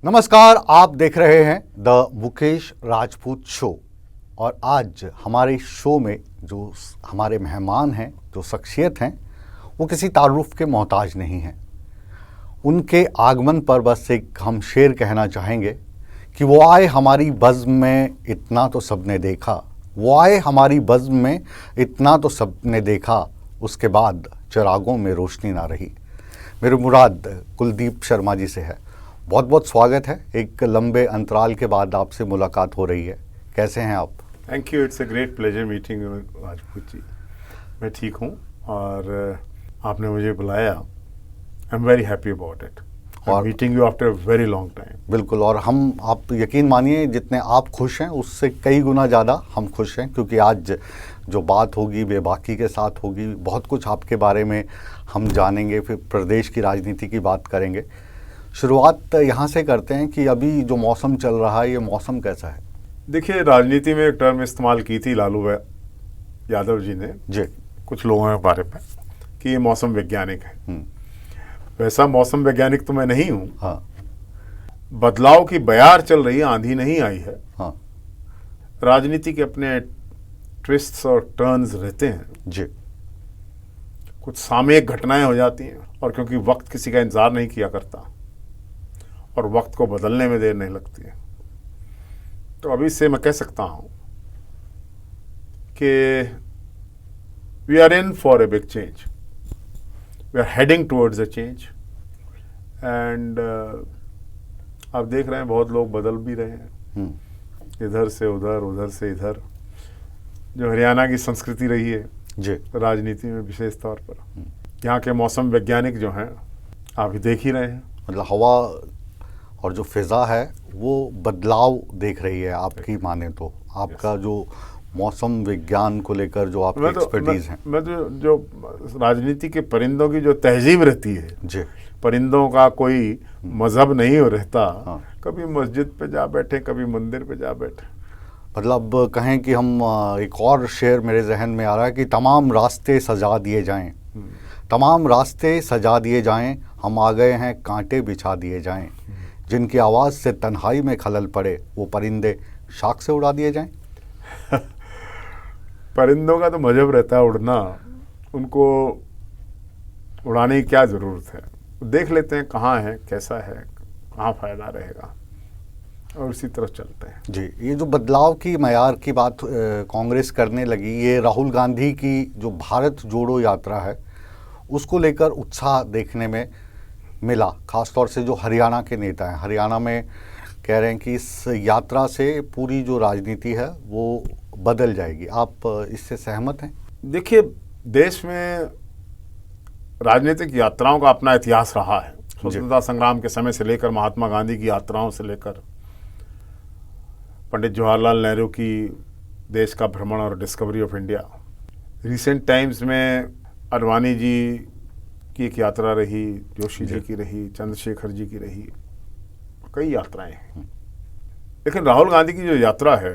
नमस्कार, आप देख रहे हैं द मुकेश राजपूत शो। और आज हमारे शो में जो हमारे मेहमान हैं, जो शख्सियत हैं, वो किसी तारुफ के मोहताज नहीं हैं। उनके आगमन पर बस एक हम शेर कहना चाहेंगे कि वो आए हमारी बज़्म में इतना तो सबने देखा, वो आए हमारी बज़्म में इतना तो सबने देखा, उसके बाद चिरागों में रोशनी ना रही। मेरी मुराद कुलदीप शर्मा जी से है। बहुत बहुत स्वागत है। एक लंबे अंतराल के बाद आपसे मुलाकात हो रही है। कैसे हैं आप? Thank you, it's a great pleasure meeting Rajput ji. मैं ठीक हूँ और आपने मुझे बुलाया। I am very happy about it और meeting you after a very long time. बिल्कुल। और हम, आप यकीन मानिए, जितने आप खुश हैं उससे कई गुना ज़्यादा हम खुश हैं, क्योंकि आज जो बात होगी बेबाकी के साथ होगी। बहुत कुछ आपके बारे में हम जानेंगे, फिर प्रदेश की राजनीति की बात करेंगे। शुरुआत यहाँ से करते हैं कि अभी जो मौसम चल रहा है, ये मौसम कैसा है? देखिए, राजनीति में एक टर्म इस्तेमाल की थी लालू यादव जी ने जी। कुछ लोगों के बारे में कि ये मौसम वैज्ञानिक है। वैसा मौसम वैज्ञानिक तो मैं नहीं हूँ। हाँ। बदलाव की बयार चल रही है, आंधी नहीं आई है। हाँ राजनीति के अपने ट्विस्ट्स और टर्न्स रहते हैं जी। कुछ सामयिक घटनाएं हो जाती हैं, और क्योंकि वक्त किसी का इंतजार नहीं किया करता और वक्त को बदलने में देर नहीं लगती है, तो अभी से मैं कह सकता हूं कि we are in for a big change, we are heading towards a change. And आप देख रहे हैं बहुत लोग बदल भी रहे हैं, इधर से उधर, उधर से इधर। जो हरियाणा की संस्कृति रही है जी। राजनीति में विशेष तौर पर, यहाँ के मौसम वैज्ञानिक जो हैं आप देख ही रहे हैं। मतलब हवा और जो फिज़ा है वो बदलाव देख रही है। आपकी माने तो आपका जो मौसम विज्ञान को लेकर जो आपकी एक्सपर्टीज है, मैं तो जो राजनीति के परिंदों की जो तहजीब रहती है जी, परिंदों का कोई मजहब नहीं हो रहता। हाँ। कभी मस्जिद पे जा बैठे, कभी मंदिर पे जा बैठे। मतलब कहें कि हम, एक और शेर मेरे जहन में आ रहा है कि तमाम रास्ते सजा दिए जाएं, तमाम रास्ते सजा दिए जाएं, हम आ गए हैं कांटे बिछा दिए जाएं, जिनकी आवाज़ से तन्हाई में खलल पड़े, वो परिंदे शाख से उड़ा दिए जाएं। परिंदों का तो मजहब रहता है उड़ना, उनको उड़ाने की क्या ज़रूरत है। देख लेते हैं कहाँ है, कैसा है, कहाँ फ़ायदा रहेगा, और उसी तरफ चलते हैं। जी। ये जो बदलाव की मयार की बात कांग्रेस करने लगी, ये राहुल गांधी की जो भारत जोड़ो यात्रा है उसको लेकर उत्साह देखने में मिला। खासतौर से जो हरियाणा के नेता हैं, हरियाणा में कह रहे हैं कि इस यात्रा से पूरी जो राजनीति है वो बदल जाएगी। आप इससे सहमत हैं? देखिए, देश में राजनीतिक यात्राओं का अपना इतिहास रहा है। स्वतंत्रता संग्राम के समय से लेकर महात्मा गांधी की यात्राओं से लेकर पंडित जवाहरलाल नेहरू की देश का भ्रमण और discovery of India, recent times में अडवाणी जी की एक यात्रा रही, जोशी जी की रही, चंद्रशेखर जी की रही, कई यात्राएं हैं। लेकिन राहुल गांधी की जो यात्रा है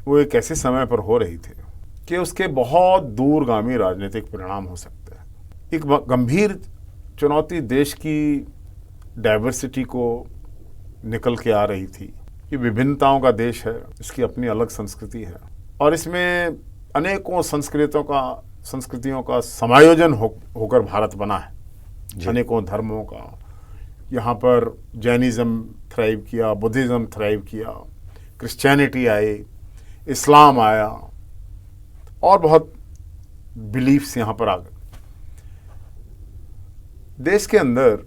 वो एक ऐसे समय पर हो रही थी कि उसके बहुत दूरगामी राजनीतिक परिणाम हो सकते हैं। एक गंभीर चुनौती देश की डाइवर्सिटी को निकल के आ रही थी। ये विभिन्नताओं का देश है, इसकी अपनी अलग संस्कृति है, और इसमें अनेकों संस्कृतियों का समायोजन होकर भारत बना है। अनेकों धर्मों का यहाँ पर जैनिज़्म थ्राइव किया, बुद्धिज़्म थ्राइव किया, क्रिश्चियनिटी आई, इस्लाम आया, और बहुत बिलीफ्स यहाँ पर आ गए। देश के अंदर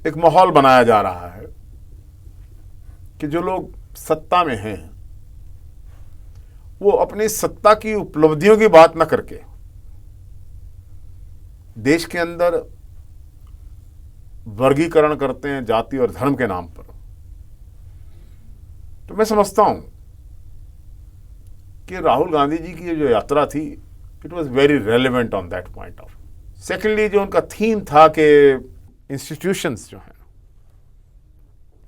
एक माहौल बनाया जा रहा है कि जो लोग सत्ता में हैं वो अपनी सत्ता की उपलब्धियों की बात न करके देश के अंदर वर्गीकरण करते हैं जाति और धर्म के नाम पर। तो मैं समझता हूं कि राहुल गांधी जी की जो यात्रा थी, it was very relevant on that point of. Secondly, जो उनका थीम था कि इंस्टीट्यूशंस जो हैं,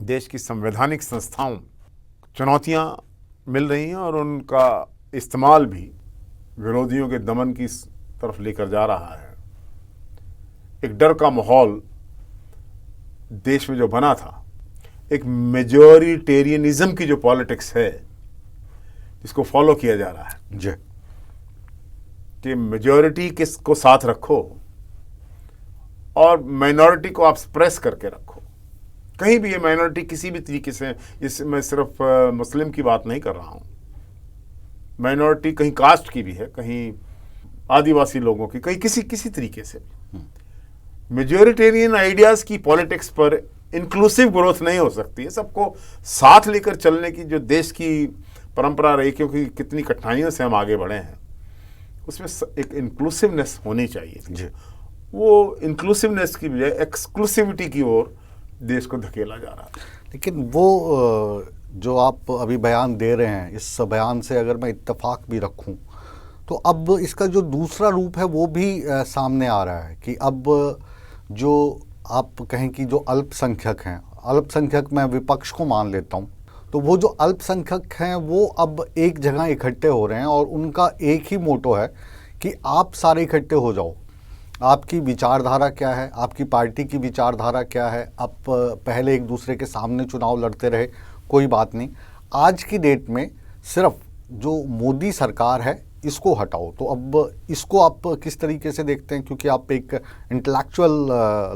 देश की संवैधानिक संस्थाओं चुनौतियां मिल रही हैं और उनका इस्तेमाल भी विरोधियों के दमन की तरफ लेकर जा रहा है। एक डर का माहौल देश में जो बना था, एक मेजोरिटेरियनिज्म की जो पॉलिटिक्स है जिसको फॉलो किया जा रहा है जी, कि मेजॉरिटी किसको साथ रखो और माइनॉरिटी को आप स्प्रेस करके रखो। कहीं भी ये माइनॉरिटी किसी भी तरीके से, इस मैं सिर्फ मुस्लिम की बात नहीं कर रहा हूँ, माइनॉरिटी कहीं कास्ट की भी है, कहीं आदिवासी लोगों की, कहीं किसी तरीके से मेजॉरिटेरियन आइडियाज की पॉलिटिक्स पर इंक्लूसिव ग्रोथ नहीं हो सकती है। सबको साथ लेकर चलने की जो देश की परंपरा रही, क्योंकि कितनी कठिनाइयों से हम आगे बढ़े हैं, उसमें एक इंक्लूसिवनेस होनी चाहिए थी। वो इंक्लूसिवनेस की बजाय एक्सक्लूसिविटी की ओर देश को धकेला जा रहा था। लेकिन वो जो आप अभी बयान दे रहे हैं, इस बयान से अगर मैं इत्तेफाक भी रखूं तो अब इसका जो दूसरा रूप है वो भी सामने आ रहा है कि अब जो आप कहें कि जो अल्पसंख्यक हैं, अल्पसंख्यक मैं विपक्ष को मान लेता हूं, तो वो जो अल्पसंख्यक हैं वो अब एक जगह इकट्ठे हो रहे हैं और उनका एक ही मोटो है कि आप सारे इकट्ठे हो जाओ। आपकी विचारधारा क्या है, आपकी पार्टी की विचारधारा क्या है, आप पहले एक दूसरे के सामने चुनाव लड़ते रहे, कोई बात नहीं, आज की डेट में सिर्फ जो मोदी सरकार है इसको हटाओ। तो अब इसको आप किस तरीके से देखते हैं, क्योंकि आप एक इंटेलेक्चुअल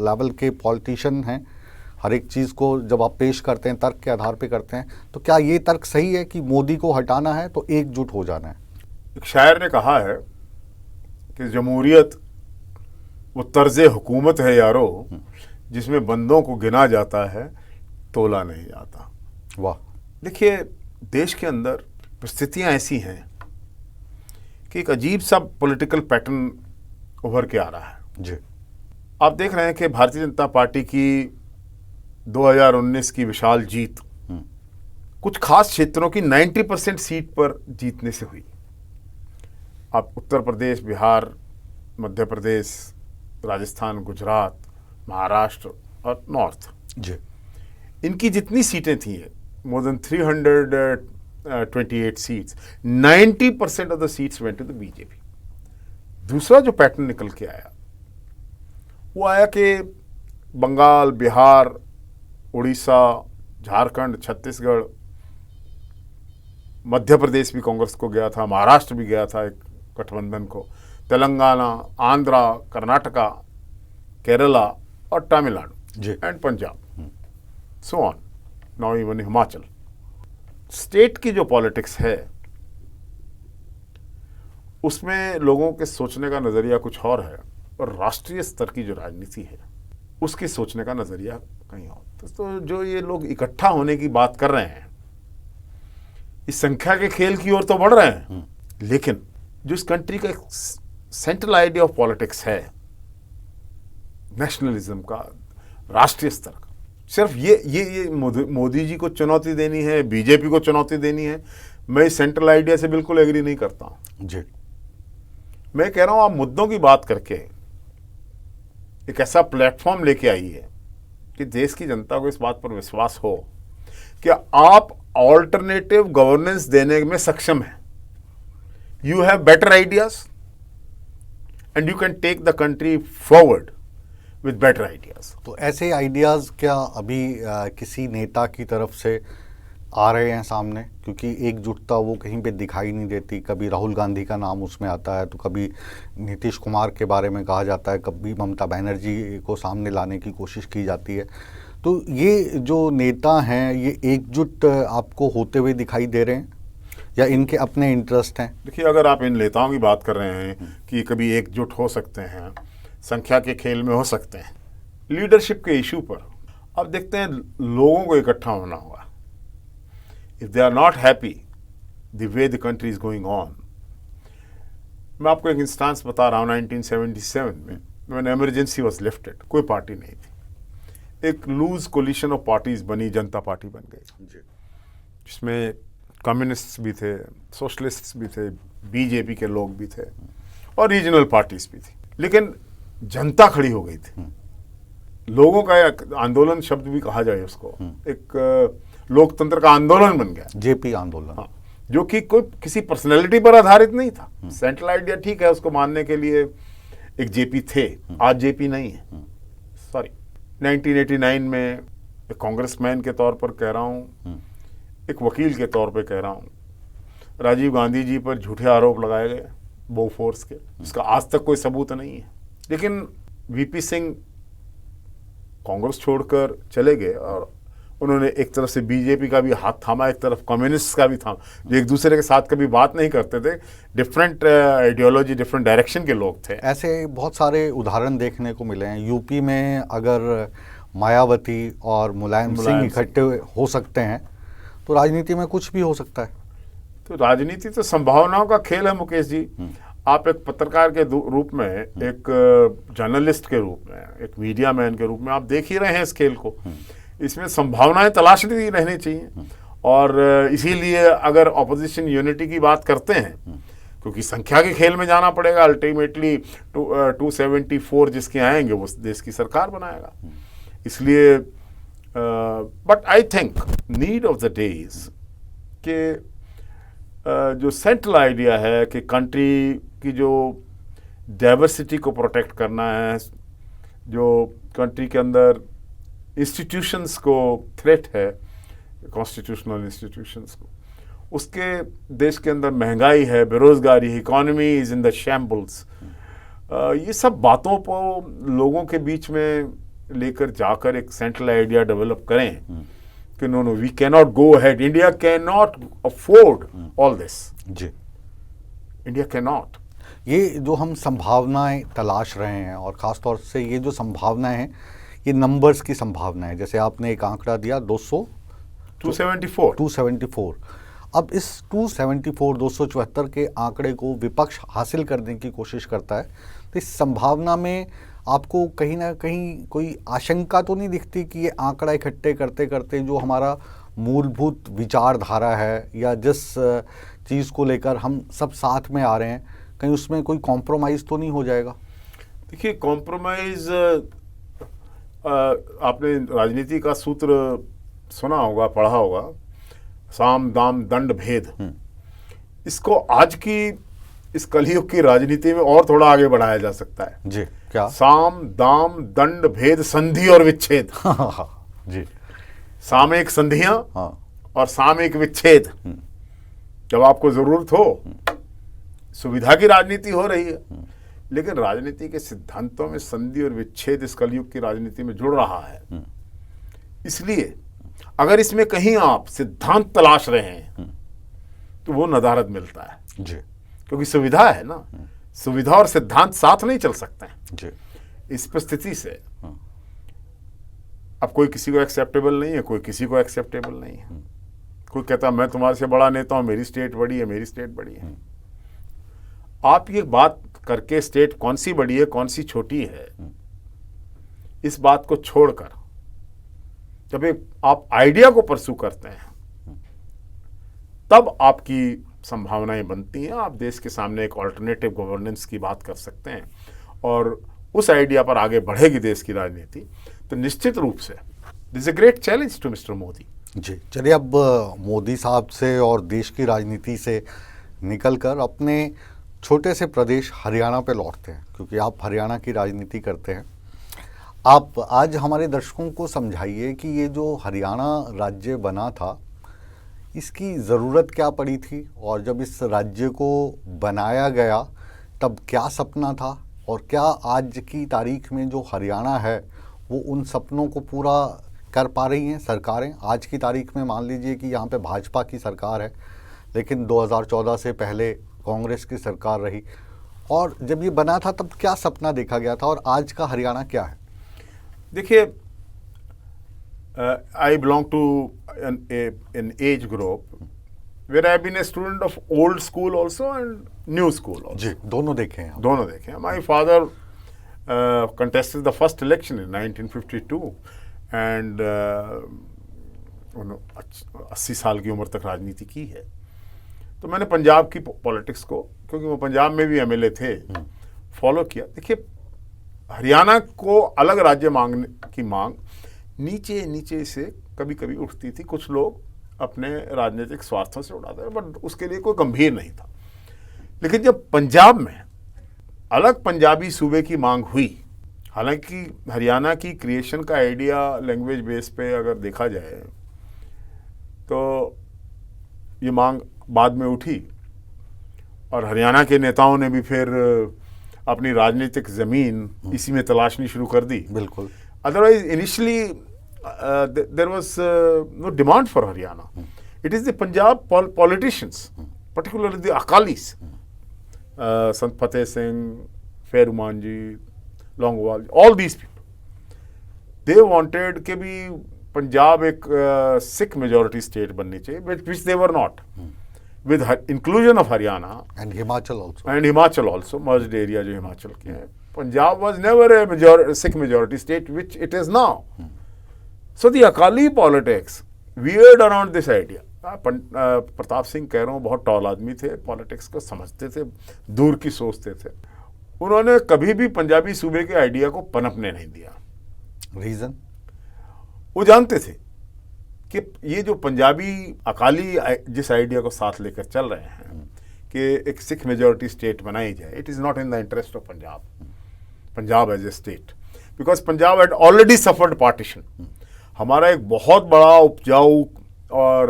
लेवल के पॉलिटिशियन हैं, हर एक चीज़ को जब आप पेश करते हैं तर्क के आधार पे करते हैं, तो क्या ये तर्क सही है कि मोदी को हटाना है तो एकजुट हो जाना है? एक शायर ने कहा है कि जमहूरियत वो तर्ज हुकूमत है यारो, जिसमें बंदों को गिना जाता है, तोला नहीं जाता। वाह। देखिए, देश के अंदर परिस्थितियां ऐसी हैं कि एक अजीब सा पॉलिटिकल पैटर्न उभर के आ रहा है। जी, आप देख रहे हैं कि भारतीय जनता पार्टी की 2019 की विशाल जीत कुछ खास क्षेत्रों की 90% सीट पर जीतने से हुई। आप उत्तर प्रदेश, बिहार, मध्य प्रदेश, राजस्थान, गुजरात, महाराष्ट्र और नॉर्थ, जी, इनकी जितनी सीटें थी, more than 328 seats, 90% of the seats went to the BJP. दूसरा जो पैटर्न निकल के आया वो आया कि बंगाल, बिहार, उड़ीसा, झारखंड, छत्तीसगढ़, मध्य प्रदेश भी कांग्रेस को गया था, महाराष्ट्र भी गया था एक गठबंधन को, तेलंगाना, आंध्रा, कर्नाटका, केरला और Tamil Nadu and Punjab, so on, now even Himachal. State की जो पॉलिटिक्स है उसमें लोगों के सोचने का नजरिया कुछ और है, और राष्ट्रीय स्तर की जो राजनीति है उसकी सोचने का नजरिया कहीं और। तो जो ये लोग इकट्ठा होने की बात कर रहे हैं, इस संख्या के खेल की ओर तो बढ़ रहे हैं, लेकिन जो इस कंट्री का एक सेंट्रल आइडिया ऑफ पॉलिटिक्स है, नेशनलिज्म का, राष्ट्रीय स्तर का, सिर्फ ये मोदी जी को चुनौती देनी है, बीजेपी को चुनौती देनी है, मैं इस सेंट्रल आइडिया से बिल्कुल एग्री नहीं करता हूं। जी, मैं कह रहा हूं, आप मुद्दों की बात करके एक ऐसा प्लेटफॉर्म लेके आइए कि देश की जनता को इस बात पर विश्वास हो कि आप ऑल्टरनेटिव गवर्नेंस देने में सक्षम हैं। You have better ideas and you can take the country forward with better ideas. तो ऐसे आइडियाज़ क्या अभी किसी नेता की तरफ से आ रहे हैं सामने? क्योंकि एकजुटता वो कहीं पे दिखाई नहीं देती। कभी राहुल गांधी का नाम उसमें आता है, तो कभी नीतीश कुमार के बारे में कहा जाता है, कभी ममता बनर्जी को सामने लाने की कोशिश की जाती है। तो ये जो नेता हैं, ये एकजुट आपको होते हुए दिखाई दे रहे हैं या इनके अपने इंटरेस्ट हैं? देखिए, अगर आप इन नेताओं की बात कर रहे हैं कि कभी एकजुट हो सकते हैं, संख्या के खेल में हो सकते हैं, लीडरशिप के इशू पर अब देखते हैं लोगों को इकट्ठा होना होगा। If they are not happy the way the country is going on. मैं आपको एक इंस्टांस बता रहा हूँ, 1977 में व्हेन इमरजेंसी वाज लिफ्टेड, कोई पार्टी नहीं थी, एक लूज कोलिशन ऑफ पार्टीज बनी, जनता पार्टी बन गई, जिसमें कम्युनिस्ट्स भी थे, सोशलिस्ट्स भी थे, बीजेपी के लोग भी थे और रीजनल पार्टीज भी थी, लेकिन जनता खड़ी हो गई थी। लोगों का एक आंदोलन शब्द भी कहा जाए उसको, एक लोकतंत्र का आंदोलन बन गया, जेपी आंदोलन। हाँ, जो कि कोई किसी पर्सनैलिटी पर आधारित नहीं था। सेंट्रल आइडिया ठीक है, उसको मानने के लिए एक जेपी थे, आज जेपी नहीं है, सॉरी। 1989 में एक कांग्रेसमैन के तौर पर कह रहा हूँ, एक वकील के तौर पर कह रहा हूँ, राजीव गांधी जी पर झूठे आरोप लगाए गए बोफोर्स के, इसका आज तक कोई सबूत नहीं है। लेकिन वीपी सिंह कांग्रेस छोड़कर चले गए और उन्होंने एक तरफ से बीजेपी का भी हाथ थामा, एक तरफ कम्युनिस्ट का भी थामा, जो एक दूसरे के साथ कभी बात नहीं करते थे। डिफरेंट आइडियोलॉजी, डिफरेंट डायरेक्शन के लोग थे। ऐसे बहुत सारे उदाहरण देखने को मिले हैं। यूपी में अगर मायावती और मुलायम सिंह इकट्ठे हो सकते हैं तो राजनीति में कुछ भी हो सकता है। तो राजनीति तो संभावनाओं का खेल है मुकेश जी। आप एक पत्रकार के रूप में, एक जर्नलिस्ट के रूप में, एक मीडिया मैन के रूप में आप देख ही रहे हैं इस खेल को। इसमें संभावनाएं तलाशनी रहनी चाहिए। और इसीलिए अगर ऑपोजिशन यूनिटी की बात करते हैं, क्योंकि संख्या के खेल में जाना पड़ेगा, अल्टीमेटली 274 जिसके आएंगे वो देश की सरकार बनाएगा। इसलिए but I think need of the days के जो सेंट्रल आइडिया है कि कंट्री की जो डाइवर्सिटी को प्रोटेक्ट करना है, जो कंट्री के अंदर इंस्टीट्यूशंस को थ्रेट है, कॉन्स्टिट्यूशनल इंस्टीट्यूशंस को, उसके देश के अंदर महंगाई है, बेरोजगारी है, economy is in the shambles, ये सब बातों को लोगों के बीच में लेकर जाकर एक सेंट्रल आइडिया डेवलप करें कि no we can not go ahead, India can not afford all this. जी, इंडिया कैन नॉट। ये जो हम संभावनाएं तलाश रहे हैं, और ख़ास तौर से ये जो संभावनाएं हैं, ये नंबर्स की संभावना है। जैसे आपने एक आंकड़ा दिया 274। अब इस 274 के आंकड़े को विपक्ष हासिल करने की कोशिश करता है, तो इस संभावना में आपको कहीं ना कहीं कोई आशंका तो नहीं दिखती कि ये आंकड़ा इकट्ठे करते करते जो हमारा मूलभूत विचारधारा है या जिस चीज़ को लेकर हम सब साथ में आ रहे हैं, कहीं उसमें कोई कॉम्प्रोमाइज़ तो नहीं हो जाएगा? देखिए, कॉम्प्रोमाइज़, आपने राजनीति का सूत्र सुना होगा, पढ़ा होगा, साम दाम दंड भेद। इसको आज की इस कलयुग की राजनीति में और थोड़ा आगे बढ़ाया जा सकता है। जी, क्या? साम दाम दंड भेद, संधि और विच्छेद। जी, सामयिक संधियां हाँ। और सामयिक विच्छेद। जब आपको जरूरत हो, सुविधा की राजनीति हो रही है, लेकिन राजनीति के सिद्धांतों में संधि और विच्छेद इस कलयुग की राजनीति में जुड़ रहा है। इसलिए अगर इसमें कहीं आप सिद्धांत तलाश रहे हैं तो वो नदारद मिलता है। जी, क्योंकि सुविधा है ना, सुविधा और सिद्धांत साथ नहीं चल सकते हैं। जी, इस परिस्थिति से अब कोई किसी को एक्सेप्टेबल नहीं है, कोई किसी को एक्सेप्टेबल नहीं है। कोई कहता मैं तुम्हारे से बड़ा नेता हूं, मेरी स्टेट बड़ी है, मेरी स्टेट बड़ी है। आप ये बात करके स्टेट कौन सी बड़ी है, कौन सी छोटी है, इस बात को छोड़कर जब एक आप आइडिया को परस्यू करते हैं, तब आपकी संभावनाएं बनती हैं। आप देश के सामने एक ऑल्टरनेटिव गवर्नेंस की बात कर सकते हैं और उस आइडिया पर आगे बढ़ेगी देश की राजनीति। तो निश्चित रूप से this is a great challenge to mister Modi. जी, चलिए अब मोदी साहब से और देश की राजनीति से निकलकर अपने छोटे से प्रदेश हरियाणा पे लौटते हैं, क्योंकि आप हरियाणा की राजनीति करते हैं। आप आज हमारे दर्शकों को समझाइए कि ये जो हरियाणा राज्य बना था, इसकी ज़रूरत क्या पड़ी थी, और जब इस राज्य को बनाया गया तब क्या सपना था, और क्या आज की तारीख में जो हरियाणा है वो उन सपनों को पूरा कर पा रही हैं सरकारें? आज की तारीख में मान लीजिए कि यहाँ पे भाजपा की सरकार है, लेकिन 2014 से पहले कांग्रेस की सरकार रही, और जब ये बना था तब क्या सपना देखा गया था, और आज का हरियाणा क्या है? देखिए, I belong to an age group where I've been a student of old school also and new school also. जी, दोनों देखे हैं। दोनों देखे हैं। My father contested the first election in 1952 and 80 साल की उम्र तक राजनीति की है। तो मैंने पंजाब की पॉलिटिक्स को, क्योंकि वो पंजाब में भी एमएलए थे, फॉलो किया। देखिए, हरियाणा को अलग राज्य मांगने की मांग नीचे नीचे से कभी कभी उठती थी। कुछ लोग अपने राजनीतिक स्वार्थों से उड़ाते, बट उसके लिए कोई गंभीर नहीं था। लेकिन जब पंजाब में अलग पंजाबी सूबे की मांग हुई, हालांकि हरियाणा की क्रिएशन का आइडिया लैंग्वेज बेस पे अगर देखा जाए तो ये मांग बाद में उठी और हरियाणा के नेताओं ने भी फिर अपनी राजनीतिक ज़मीन इसी में तलाशनी शुरू कर दी। बिल्कुल। Otherwise initially there was no demand for Haryana. It is the Punjab politicians, particularly the Akalis, Sant Fateh Singh, Feruman ji, Longwal, all these people, they wanted कि भी पंजाब एक सिख मेजॉरिटी स्टेट बननी चाहिए, which they were not. With inclusion of Haryana and Himachal also merged area जो हिमाचल के हैं, Punjab was never a Sikh majority state, which it is now. So the Akali politics veered around this idea. Pratap Singh कह रहा हूँ बहुत toll आदमी थे, politics को समझते थे, दूर की सोचते थे। उन्होंने कभी भी पंजाबी सूबे के आइडिया को पनपने नहीं दिया। रीजन? वो जानते थे कि ये जो पंजाबी अकाली जिस आइडिया को साथ लेकर चल रहे हैं कि एक सिख मेजॉरिटी स्टेट बनाई जाए, it is not in the interest of Punjab as a state, because Punjab had already suffered partition. हमारा एक बहुत बड़ा उपजाऊ और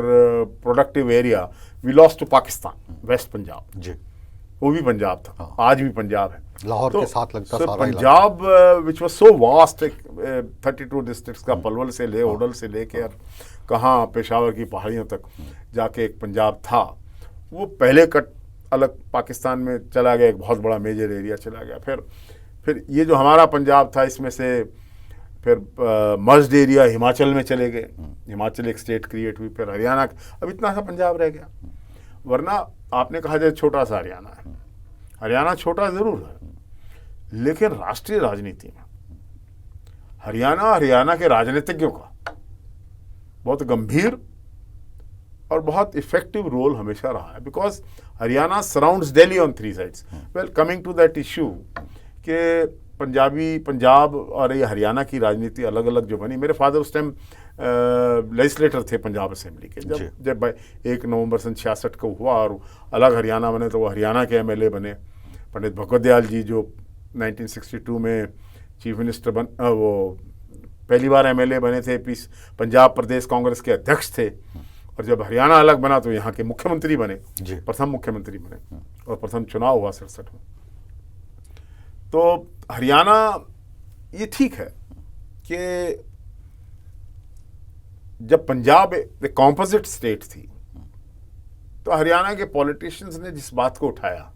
productive area we lost to Pakistan, west Punjab जी, वो भी पंजाब था, आज भी पंजाब है, लाहौर के साथ लगता सारा Punjab which was so vast, 32 districts का पलवल से ले होडल से लेके और कहाँ पेशावर की पहाड़ियों तक जाके एक पंजाब था, वो पहले कट अलग पाकिस्तान में चला गया, एक बहुत बड़ा मेजर एरिया चला गया। फिर ये जो हमारा पंजाब था इसमें से फिर मर्ज्ड एरिया हिमाचल में चले गए, हिमाचल एक स्टेट क्रिएट हुई, फिर हरियाणा, अब इतना सा पंजाब रह गया। वरना आपने कहा जाए छोटा सा हरियाणा है, हरियाणा छोटा ज़रूर है, लेकिन राष्ट्रीय राजनीति में हरियाणा के राजनीतिज्ञों का बहुत गंभीर और बहुत इफेक्टिव रोल हमेशा रहा है, because Haryana surrounds Delhi on 3 sides. Well, coming to that issue कि पंजाब और ये हरियाणा की राजनीति अलग अलग जो बनी, मेरे फादर उस टाइम लेजिस्लेटर थे पंजाब असेंबली के, जब 1 नवंबर सन 66 को हुआ और अलग हरियाणा बने तो वो हरियाणा के एमएलए बने। पंडित भगवत दयाल जी जो 1962 में चीफ मिनिस्टर वो पहली बार एमएलए बने थे, पंजाब प्रदेश कांग्रेस के अध्यक्ष थे, और जब हरियाणा अलग बना तो यहाँ के मुख्यमंत्री बने, प्रथम मुख्यमंत्री बने, और प्रथम चुनाव हुआ 67 में। तो हरियाणा ये ठीक है कि जब पंजाब एक कॉम्पोजिट स्टेट थी तो हरियाणा के पॉलिटिशियंस ने जिस बात को उठाया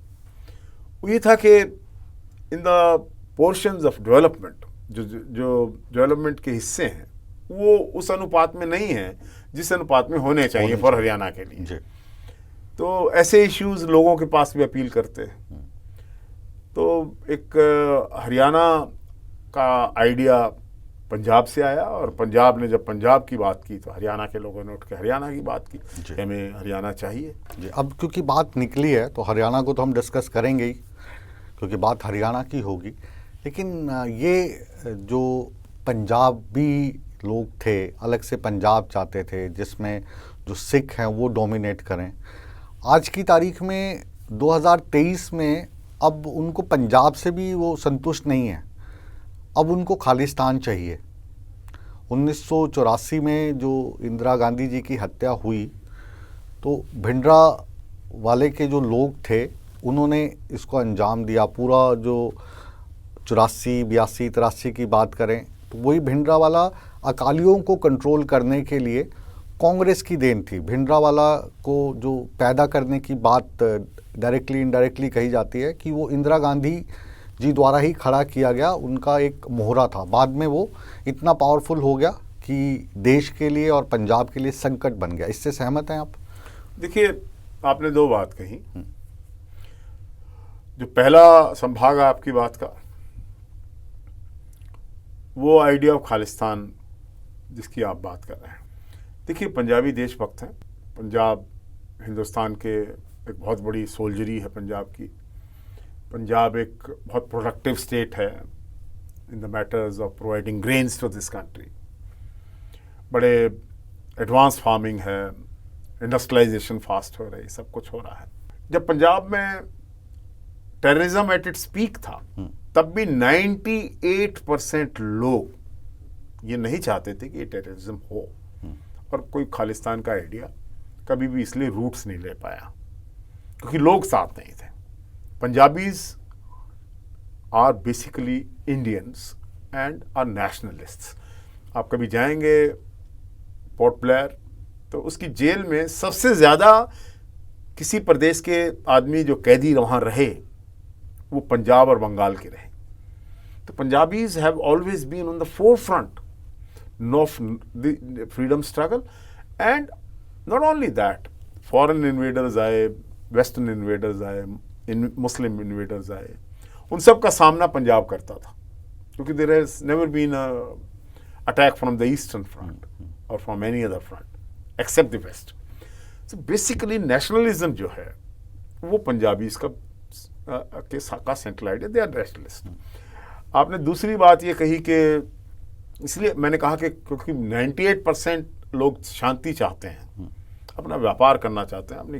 वो ये था कि in the portions of development, जो डेवलपमेंट के हिस्से हैं वो उस अनुपात में नहीं है जिस अनुपात में होने चाहिए फॉर हरियाणा के लिए। तो ऐसे इश्यूज लोगों के पास भी अपील करते हैं। तो एक हरियाणा का आइडिया पंजाब से आया, और पंजाब ने जब पंजाब की बात की तो हरियाणा के लोगों ने उठ के हरियाणा की बात की, हमें हरियाणा चाहिए जी। अब क्योंकि बात निकली है तो हरियाणा को तो हम डिस्कस करेंगे ही, क्योंकि बात हरियाणा की होगी। लेकिन ये जो पंजाबी लोग थे, अलग से पंजाब चाहते थे जिसमें जो सिख हैं वो डोमिनेट करें, आज की तारीख में 2023 में अब उनको पंजाब से भी वो संतुष्ट नहीं है, अब उनको खालिस्तान चाहिए। 1984 में जो इंदिरा गांधी जी की हत्या हुई तो भिंडरा वाले के जो लोग थे उन्होंने इसको अंजाम दिया। पूरा जो 84, 82, 83 की बात करें तो वही भिंडरा वाला अकालियों को कंट्रोल करने के लिए कांग्रेस की देन थी। भिंडरा वाला को जो पैदा करने की बात डायरेक्टली इनडायरेक्टली कही जाती है कि वो इंदिरा गांधी जी द्वारा ही खड़ा किया गया, उनका एक मोहरा था। बाद में वो इतना पावरफुल हो गया कि देश के लिए और पंजाब के लिए संकट बन गया। इससे सहमत हैं आप? देखिए, आपने 2 बात कही। जो पहला संभाग आपकी बात का, वो आइडिया ऑफ खालिस्तान जिसकी आप बात कर रहे हैं, देखिए पंजाबी देशभक्त हैं। पंजाब हिंदुस्तान के एक बहुत बड़ी सोल्जरी है पंजाब की। पंजाब एक बहुत प्रोडक्टिव स्टेट है in the matters of providing grains to this country. बड़े एडवांस फार्मिंग है, इंडस्ट्रियलाइजेशन फास्ट हो रही, सब कुछ हो रहा है। जब पंजाब में टेररिज्म एट इट्स पीक था तब भी 98% लोग ये नहीं चाहते थे कि ये टेररिज्म हो, और कोई खालिस्तान का आइडिया कभी भी इसलिए रूट्स नहीं ले पाया क्योंकि लोग साथ नहीं थे। Punjabis are basically Indians and are nationalists. आप कभी जाएंगे पोर्ट ब्लेयर तो उसकी जेल में सबसे ज़्यादा किसी प्रदेश के आदमी जो कैदी वहाँ रहे वो पंजाब और बंगाल के रहे। तो Punjabis have always been on the forefront of the freedom struggle, and not only that, foreign invaders आए, western invaders आए, Muslim invaders आए, उन सब का सामना पंजाब करता था क्योंकि there has never been a attack from the eastern front or from any other front except the west. So basically nationalism जो है वो पंजाबीज का central idea, they are nationalist. आपने दूसरी बात ये कही कि इसलिए मैंने कहा कि क्योंकि 98% लोग शांति चाहते हैं, अपना व्यापार करना चाहते हैं, अपनी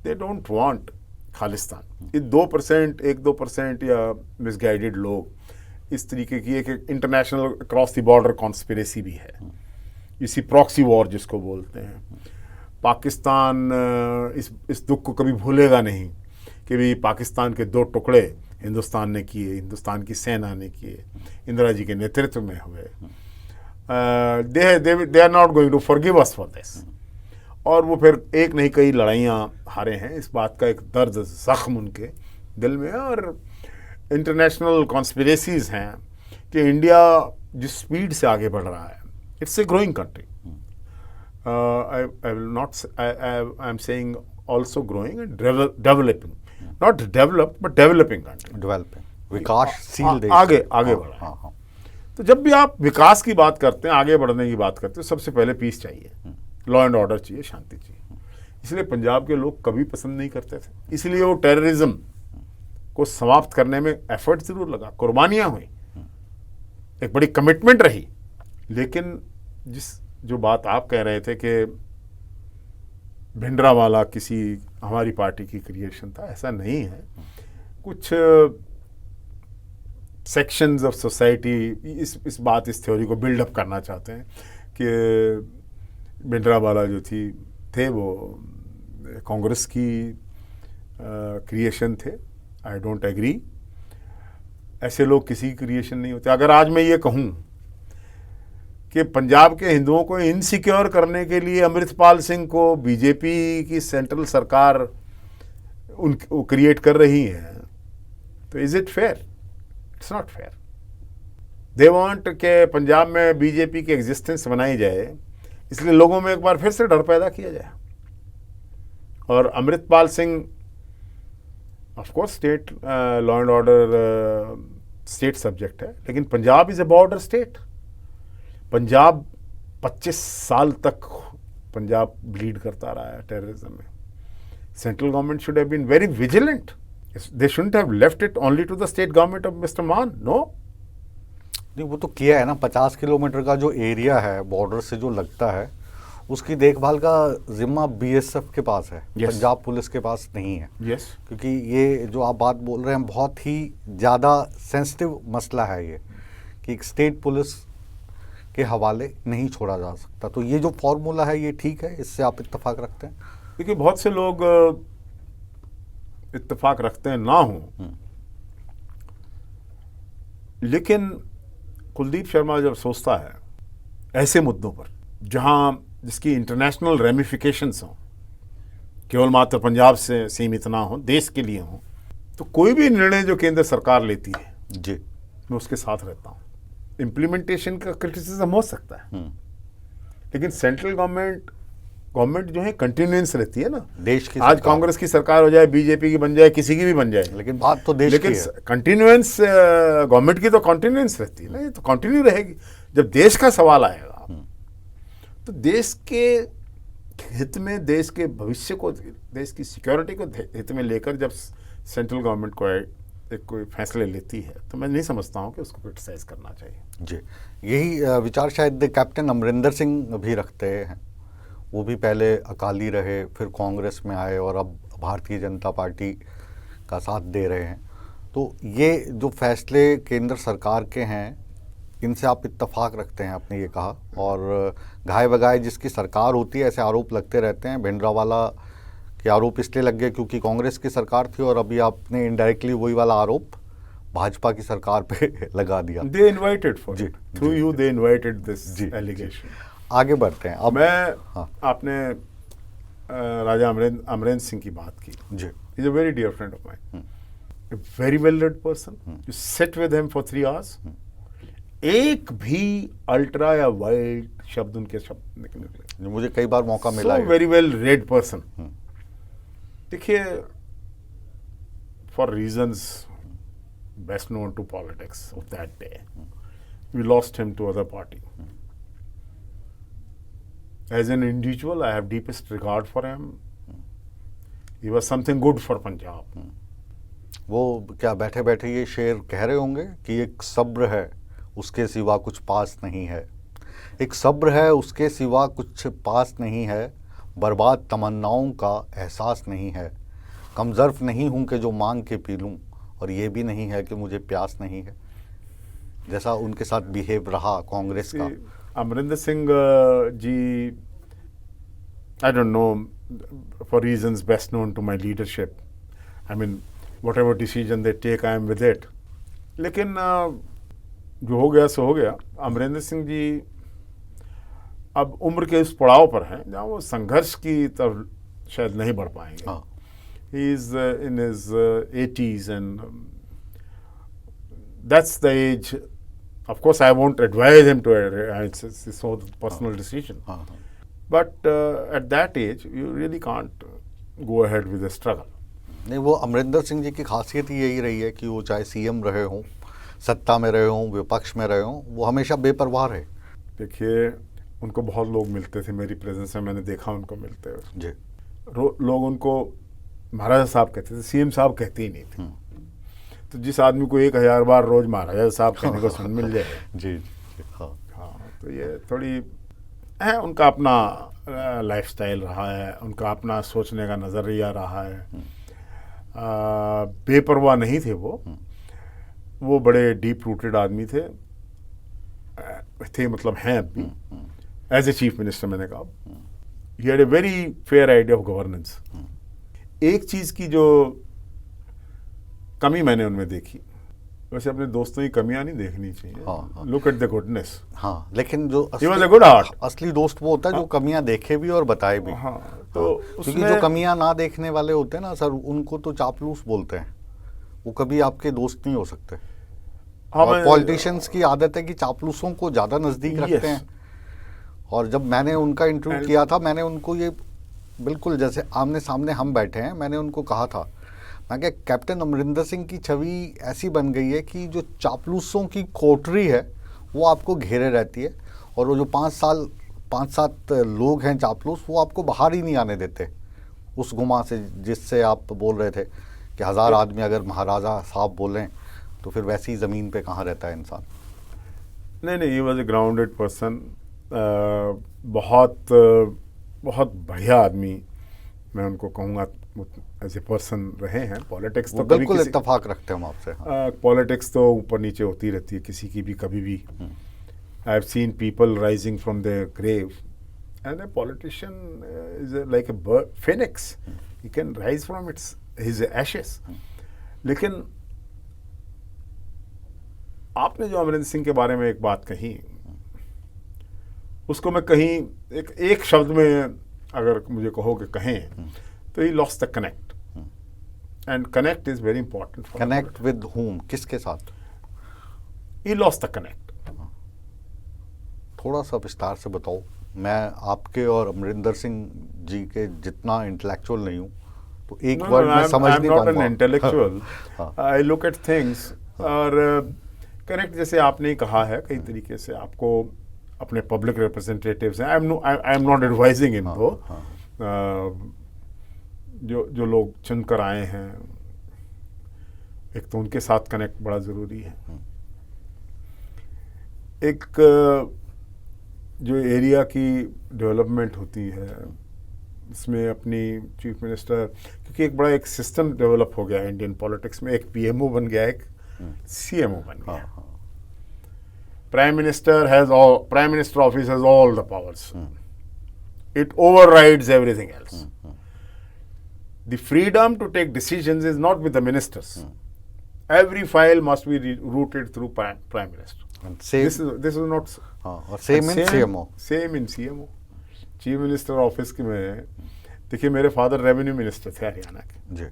दे डोंट वांट खालिस्तान। ये 2%, 1-2% या मिसगाइडेड लोग इस तरीके की एक international cross the border conspiracy भी है, इसी प्रॉक्सी वॉर जिसको बोलते हैं। पाकिस्तान इस दुख को कभी भूलेगा नहीं कि भी पाकिस्तान के 2 टुकड़े हिंदुस्तान ने किए, हिंदुस्तान की सेना ने किए, इंदिरा जी के नेतृत्व में हुए। They are not going to forgive us for this. और वो फिर एक नहीं कई लड़ाइयाँ हारे हैं, इस बात का एक दर्द जख्म उनके दिल में है। और इंटरनेशनल कॉन्स्पिरेसीज हैं कि इंडिया जिस स्पीड से आगे बढ़ रहा है, it's a growing country. I will not, I am saying also growing and developing, not develop but developing country, developing, विकासशील देश, आगे बढ़ा। हाँ। तो जब भी आप विकास की बात करते हैं, आगे बढ़ने की बात करते हैं, सबसे पहले पीस चाहिए, लॉ एंड ऑर्डर चाहिए, शांति चाहिए। इसलिए पंजाब के लोग कभी पसंद नहीं करते थे, इसलिए वो टेररिज्म को समाप्त करने में एफर्ट जरूर लगा, कुर्बानियां हुई, एक बड़ी कमिटमेंट रही। लेकिन जो बात आप कह रहे थे कि भिंडरावाला किसी हमारी पार्टी की क्रिएशन था, ऐसा नहीं है। कुछ सेक्शंस ऑफ सोसाइटी इस इस थ्योरी को बिल्डअप करना चाहते हैं कि भिंडरावाला जो थे वो कांग्रेस की क्रिएशन थे। आई डोंट एग्री, ऐसे लोग किसी की क्रिएशन नहीं होते। अगर आज मैं ये कहूँ कि पंजाब के हिंदुओं को इनसिक्योर करने के लिए अमृतपाल सिंह को बीजेपी की सेंट्रल सरकार वो क्रिएट कर रही है, तो is it fair? It's not fair. They want के पंजाब में बीजेपी की एग्जिस्टेंस बनाई जाए, इसलिए लोगों में एक बार फिर से डर पैदा किया जाए। और Amritpal Singh of course state law and order state subject है, लेकिन Punjab is a border state. Punjab 25 साल तक पंजाब लीड करता रहा है टेररिज्म में। Central government should have been very vigilant. They shouldn't have left it only to the state government of mister Mann. No, नहीं, वो तो किया है ना। 50 किलोमीटर का जो एरिया है बॉर्डर से जो लगता है, उसकी देखभाल का जिम्मा बीएसएफ के पास है, पंजाब पुलिस के पास नहीं है। क्योंकि ये जो आप बात बोल रहे हैं बहुत ही ज़्यादा सेंसिटिव मसला है ये, कि एक स्टेट पुलिस के हवाले नहीं छोड़ा जा सकता। तो ये जो फॉर्मूला है ये ठीक है, इससे आप इत्तेफाक रखते हैं? देखिए, बहुत से लोग इत्तेफाक रखते हैं ना हो, लेकिन कुलदीप शर्मा जब सोचता है ऐसे मुद्दों पर जहां जिसकी इंटरनेशनल रेमिफिकेशंस हों, केवल मात्र पंजाब से सीमित ना हो, देश के लिए हो, तो कोई भी निर्णय जो केंद्र सरकार लेती है जी, मैं उसके साथ रहता हूँ। इम्प्लीमेंटेशन का क्रिटिसिज्म हो सकता है, लेकिन सेंट्रल गवर्नमेंट जो है कंटिन्यूएंस रहती है ना। देश की आज कांग्रेस की सरकार हो जाए, बीजेपी की बन जाए, किसी की भी बन जाए, लेकिन बात तो देश की है। कंटिन्यूएंस गवर्नमेंट की तो कंटिन्यूएंस रहती है ना, ये तो कंटिन्यू रहेगी। जब देश का सवाल आएगा तो देश के हित में, देश के भविष्य को, देश की सिक्योरिटी को हित में लेकर जब सेंट्रल गवर्नमेंट को एक कोई फैसले लेती है, तो मैं नहीं समझता हूँ कि उसको क्रिटिसाइज करना चाहिए। जी, यही विचार शायद कैप्टन अमरिंदर सिंह भी रखते हैं। वो भी पहले अकाली रहे, फिर कांग्रेस में आए और अब भारतीय जनता पार्टी का साथ दे रहे हैं। तो ये जो फैसले केंद्र सरकार के हैं, इनसे आप इत्तेफाक रखते हैं, आपने ये कहा, और घाय बगाए जिसकी सरकार होती है ऐसे आरोप लगते रहते हैं। भिंडरावाला के आरोप इसलिए लग गए क्योंकि कांग्रेस की सरकार थी, और अभी आपने इनडायरेक्टली वही वाला आरोप भाजपा की सरकार पे लगा दिया। दे इनवाइटेड फॉर जी, इट थ्रू जी, यू, दे इनवाइटेड दिस जी, एलिगेशन। आगे बढ़ते हैं अब। हाँ आपने राजा अमरेंद्र सिंह की बात की। जी, is a very dear friend of mine, a very well read person. You sit with him for 3 hours. एक भी अल्ट्रा या वाइल्ड शब्द उनके शब्द निकले। मुझे कई बार मौका मिला है। Very well read person. देखिए, for reasons best known to politics of that day, we lost him to other party. As an individual I have deepest regard for him. He was something good for Punjab. वो क्या बैठे बैठे ये शेर कह रहे होंगे कि एक सब्र है उसके सिवा कुछ पास नहीं है, एक सब्र है उसके सिवा कुछ पास नहीं है, बर्बाद तमन्नाओं का एहसास नहीं है, कमज़र्फ नहीं हूँ कि जो मांग के पी लूँ, और ये भी नहीं है कि मुझे प्यास नहीं है। जैसा उनके साथ बिहेव रहा कांग्रेस का। Amarinder Singh ji, I don't know, for reasons best known to my leadership, I mean whatever decision they take, I am with it. लेकिन जो हो गया सो हो गया। अमरिंदर सिंह जी अब उम्र के उस पड़ाव पर हैं जहाँ वो संघर्ष की तरफ शायद नहीं बढ़ पाएंगे। He is in his 80s and that's the age. Of course, I won't advise him to. It's his own personal decision. But at that age, you really can't go ahead with the struggle. नहीं, वो अमरिंदर सिंह जी की खासियत ही यही रही है कि वो चाहे सीएम रहे हों, सत्ता में रहे हों, विपक्ष में रहे हों, वो हमेशा बेपरवाह रहे। देखिए, उनको बहुत लोग मिलते थे, मेरी प्रेजेंस में मैंने देखा उनको मिलते हुए जी। लोग उनको महाराजा साहब कहते थे, सीएम साहब कहते ही नहीं थे। तो जिस आदमी को 1000 बार रोज महाराजा साहब कहने को सुन मिल जाए जी, हाँ, तो ये थोड़ी है, उनका अपना लाइफस्टाइल रहा है, उनका अपना सोचने का नज़रिया रहा है। बेपरवाह नहीं थे वो बड़े डीप रूटेड आदमी थे मतलब हैं अभी। एज ए चीफ मिनिस्टर मैंने कहा, he had a very fair idea of governance. एक चीज की जो कमी मैंने उनमें देखी, वैसे अपने दोस्तों की कमियां नहीं देखनी चाहिए, लुक एट द गुडनेस। हाँ, लेकिन जो असली दोस्त वो होता है जो कमियां देखे भी और बताए भी। तो क्योंकि जो कमियां ना देखने वाले होते हैं ना सर, उनको तो चापलूस बोलते हैं, वो कभी आपके दोस्त नहीं हो सकते। और पॉलिटिशियंस की आदत है कि चापलूसों को ज़्यादा नज़दीक रखते हैं। और जब मैंने उनका इंटरव्यू किया था, मैंने उनको ये बिल्कुल जैसे आमने सामने हम बैठे हैं, मैंने उनको कहा था, मैं क्या कैप्टन अमरिंदर सिंह की छवि ऐसी बन गई है कि जो चापलूसों की कोठरी है वो आपको घेरे रहती है, और वो जो 5-7 लोग हैं चापलूस, वो आपको बाहर ही नहीं आने देते उस गुमा से जिससे आप बोल रहे थे कि 1000 आदमी अगर महाराजा साहब बोलें तो फिर वैसी ज़मीन पे कहाँ रहता है इंसान। नहीं, he was a grounded person. बहुत बढ़िया आदमी मैं उनको कहूँगा, एज ए पर्सन रहे हैं। पॉलिटिक्स तो बिल्कुल इत्तेफाक रखते हैं हम आपसे। पॉलिटिक्स तो ऊपर नीचे होती रहती है, किसी की भी कभी भी। I have seen people rising from the grave, and a politician is like a bird phoenix, he can rise from its his ashes. लेकिन आपने जो अमरिंदर सिंह के बारे में एक बात कही, उसको मैं कहीं एक शब्द में अगर मुझे कहो कि कहें तो he lost the connect, and connect is very important. Connect with whom? किसके साथ? He lost the connect. थोड़ा सा विस्तार से बताओ। मैं आपके और अमरिंदर सिंह जी के जितना इंटेलेक्चुअल नहीं हूँ, तो एक वर्ड में समझ नहीं पाऊंगा। I'm not an intellectual. I look at things, और कनेक्ट जैसे आपने ही कहा है, कई तरीके से आपको अपने पब्लिक रिप्रेजेंटेटिव्स हैं, आई एम नॉट एडवाइजिंग इन दो, जो लोग चुनकर आए हैं, एक तो उनके साथ कनेक्ट बड़ा ज़रूरी है। एक जो एरिया की डेवलपमेंट होती है, उसमें अपनी चीफ मिनिस्टर, क्योंकि एक बड़ा एक सिस्टम डेवलप हो गया इंडियन पॉलिटिक्स में, एक पीएमओ बन गया, एक सीएमओ बन गया। Prime minister office has all the powers, it overrides everything else. The freedom to take decisions is not with the ministers, every file must be routed through prime minister. And same, this is not और same in CMO. Same in CMO. Chief minister office के में देखिए, मेरे father revenue minister थे हरियाणा के जी।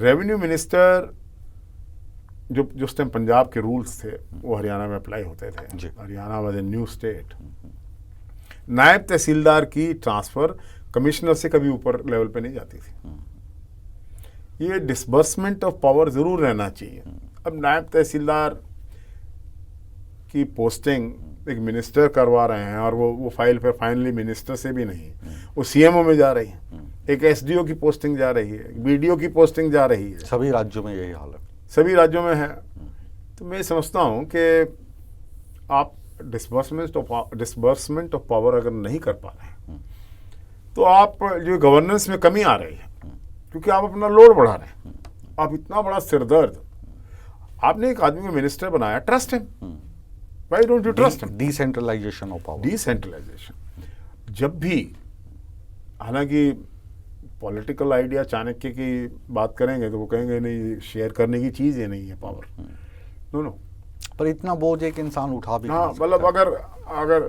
Revenue minister जो उस time Punjab के रूल्स थे वो हरियाणा में अप्लाई होते थे। Haryana was a new state. नायब तहसीलदार की ट्रांसफर कमिश्नर से कभी ऊपर लेवल पे नहीं जाती थी। ये डिसबर्समेंट ऑफ पावर जरूर रहना चाहिए। अब नायब तहसीलदार की पोस्टिंग एक मिनिस्टर करवा रहे हैं और वो फाइल पर फाइनली मिनिस्टर से भी नहीं, वो सीएमओ में जा रही है। एक एसडीओ की पोस्टिंग जा रही है, बीडीओ की पोस्टिंग जा रही है। सभी राज्यों में यही हाल है। सभी राज्यों में है। तो मैं समझता हूँ कि आप डिसबर्समेंट ऑफ पावर अगर नहीं कर पा रहे हैं तो आप जो गवर्नेंस में कमी आ रही है, क्योंकि आप अपना लोड बढ़ा रहे हैं। आप इतना बड़ा सिरदर्द, आपने एक आदमी को मिनिस्टर बनाया, trust him. Why don't you trust him? Decentralisation of power. Decentralisation जब भी, हालांकि पॉलिटिकल आइडिया चाणक्य की बात करेंगे तो वो कहेंगे नहीं, शेयर करने की चीज ही नहीं है पावर। नो नो, पर इतना बोझ एक इंसान उठा भी, हाँ, मतलब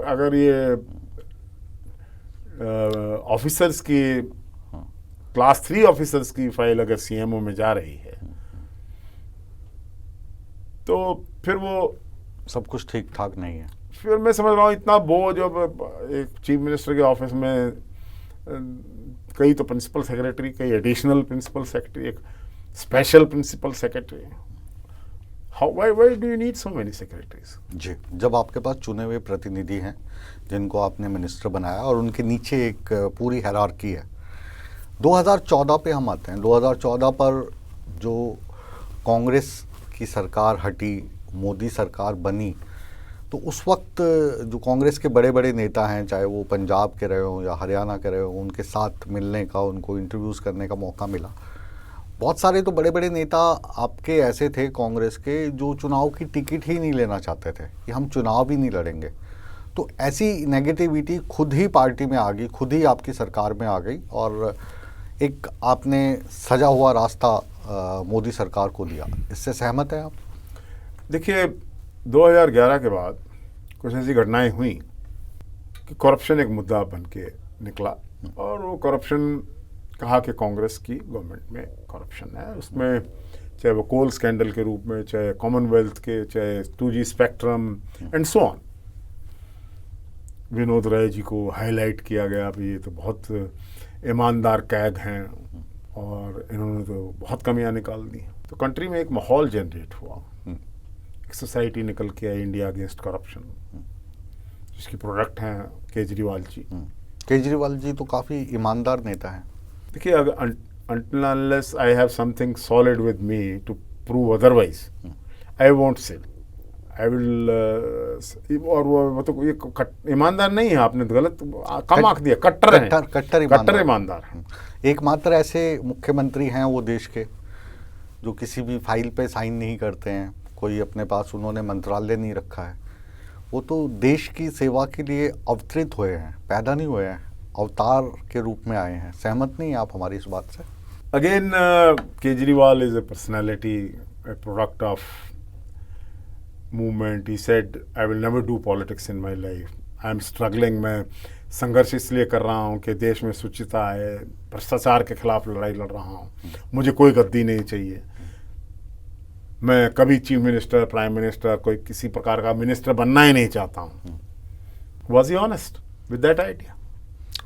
अगर ये ऑफिसर्स की क्लास 3 ऑफिसर्स की फाइल अगर सीएमओ में जा रही है तो फिर वो सब कुछ ठीक ठाक नहीं है। फिर मैं समझ रहा हूँ इतना बोझ। अब एक चीफ मिनिस्टर के ऑफिस में कई तो प्रिंसिपल सेक्रेटरी, कई एडिशनल प्रिंसिपल सेक्रेटरी, एक special principal secretary. Why do you need so many secretaries? जी, जब आपके पास चुने हुए प्रतिनिधि हैं जिनको आपने मिनिस्टर बनाया और उनके नीचे एक पूरी हायरार्की है। 2014 पे हम आते हैं। 2014 पर जो कांग्रेस की सरकार हटी, मोदी सरकार बनी, तो उस वक्त जो कांग्रेस के बड़े बड़े नेता हैं, चाहे वो पंजाब के रहे हों या हरियाणा के रहे हों, उनके साथ मिलने का, उनको इंटरव्यूज़ करने का मौका मिला। बहुत सारे तो बड़े बड़े नेता आपके ऐसे थे कांग्रेस के जो चुनाव की टिकट ही नहीं लेना चाहते थे कि हम चुनाव ही नहीं लड़ेंगे। तो ऐसी नेगेटिविटी खुद ही पार्टी में आ गई, खुद ही आपकी सरकार में आ गई और एक आपने सजा हुआ रास्ता मोदी सरकार को दिया। इससे सहमत हैं आप? देखिए, 2011 के बाद कुछ ऐसी घटनाएं हुई कि करप्शन एक मुद्दा बन के निकला और वो करप्शन कहा कि कांग्रेस की गवर्नमेंट में करप्शन है। उसमें चाहे वो कोल स्कैंडल के रूप में, चाहे कॉमनवेल्थ के, चाहे 2G spectrum and so on. Vinod Rai ji को हाईलाइट किया गया, अभी ये तो बहुत ईमानदार कैग हैं और इन्होंने तो बहुत कमियां निकाल दी। तो कंट्री में एक माहौल जनरेट हुआ, एक सोसाइटी निकल के आई इंडिया अगेंस्ट करप्शन, जिसकी प्रोडक्ट हैं केजरीवाल जी। केजरीवाल जी तो काफ़ी ईमानदार नेता हैं। देखिए, until unless I have something solid with me to prove otherwise, I won't say. I will और वो तो ये ईमानदार नहीं है, आपने तो गलत कम आंक दिया, कट्टर ईमानदार है। एकमात्र ऐसे मुख्यमंत्री हैं वो देश के जो किसी भी फाइल पे साइन नहीं करते हैं, कोई अपने पास उन्होंने मंत्रालय नहीं रखा है। वो तो देश की सेवा के लिए अवतरित हुए हैं, पैदा नहीं हुए हैं, अवतार के रूप में आए हैं। सहमत नहीं आप हमारी इस बात से? Again, Kejriwal is a personality, A product of movement. He said I will never do politics in my life, I am struggling. मैं संघर्ष इसलिए कर रहा हूँ कि देश में शुचिता है, भ्रष्टाचार के खिलाफ लड़ाई लड़ रहा हूँ, मुझे कोई गद्दी नहीं चाहिए। मैं कभी चीफ मिनिस्टर, प्राइम मिनिस्टर, कोई किसी प्रकार का मिनिस्टर बनना ही नहीं चाहता हूँ। Was he honest with that idea?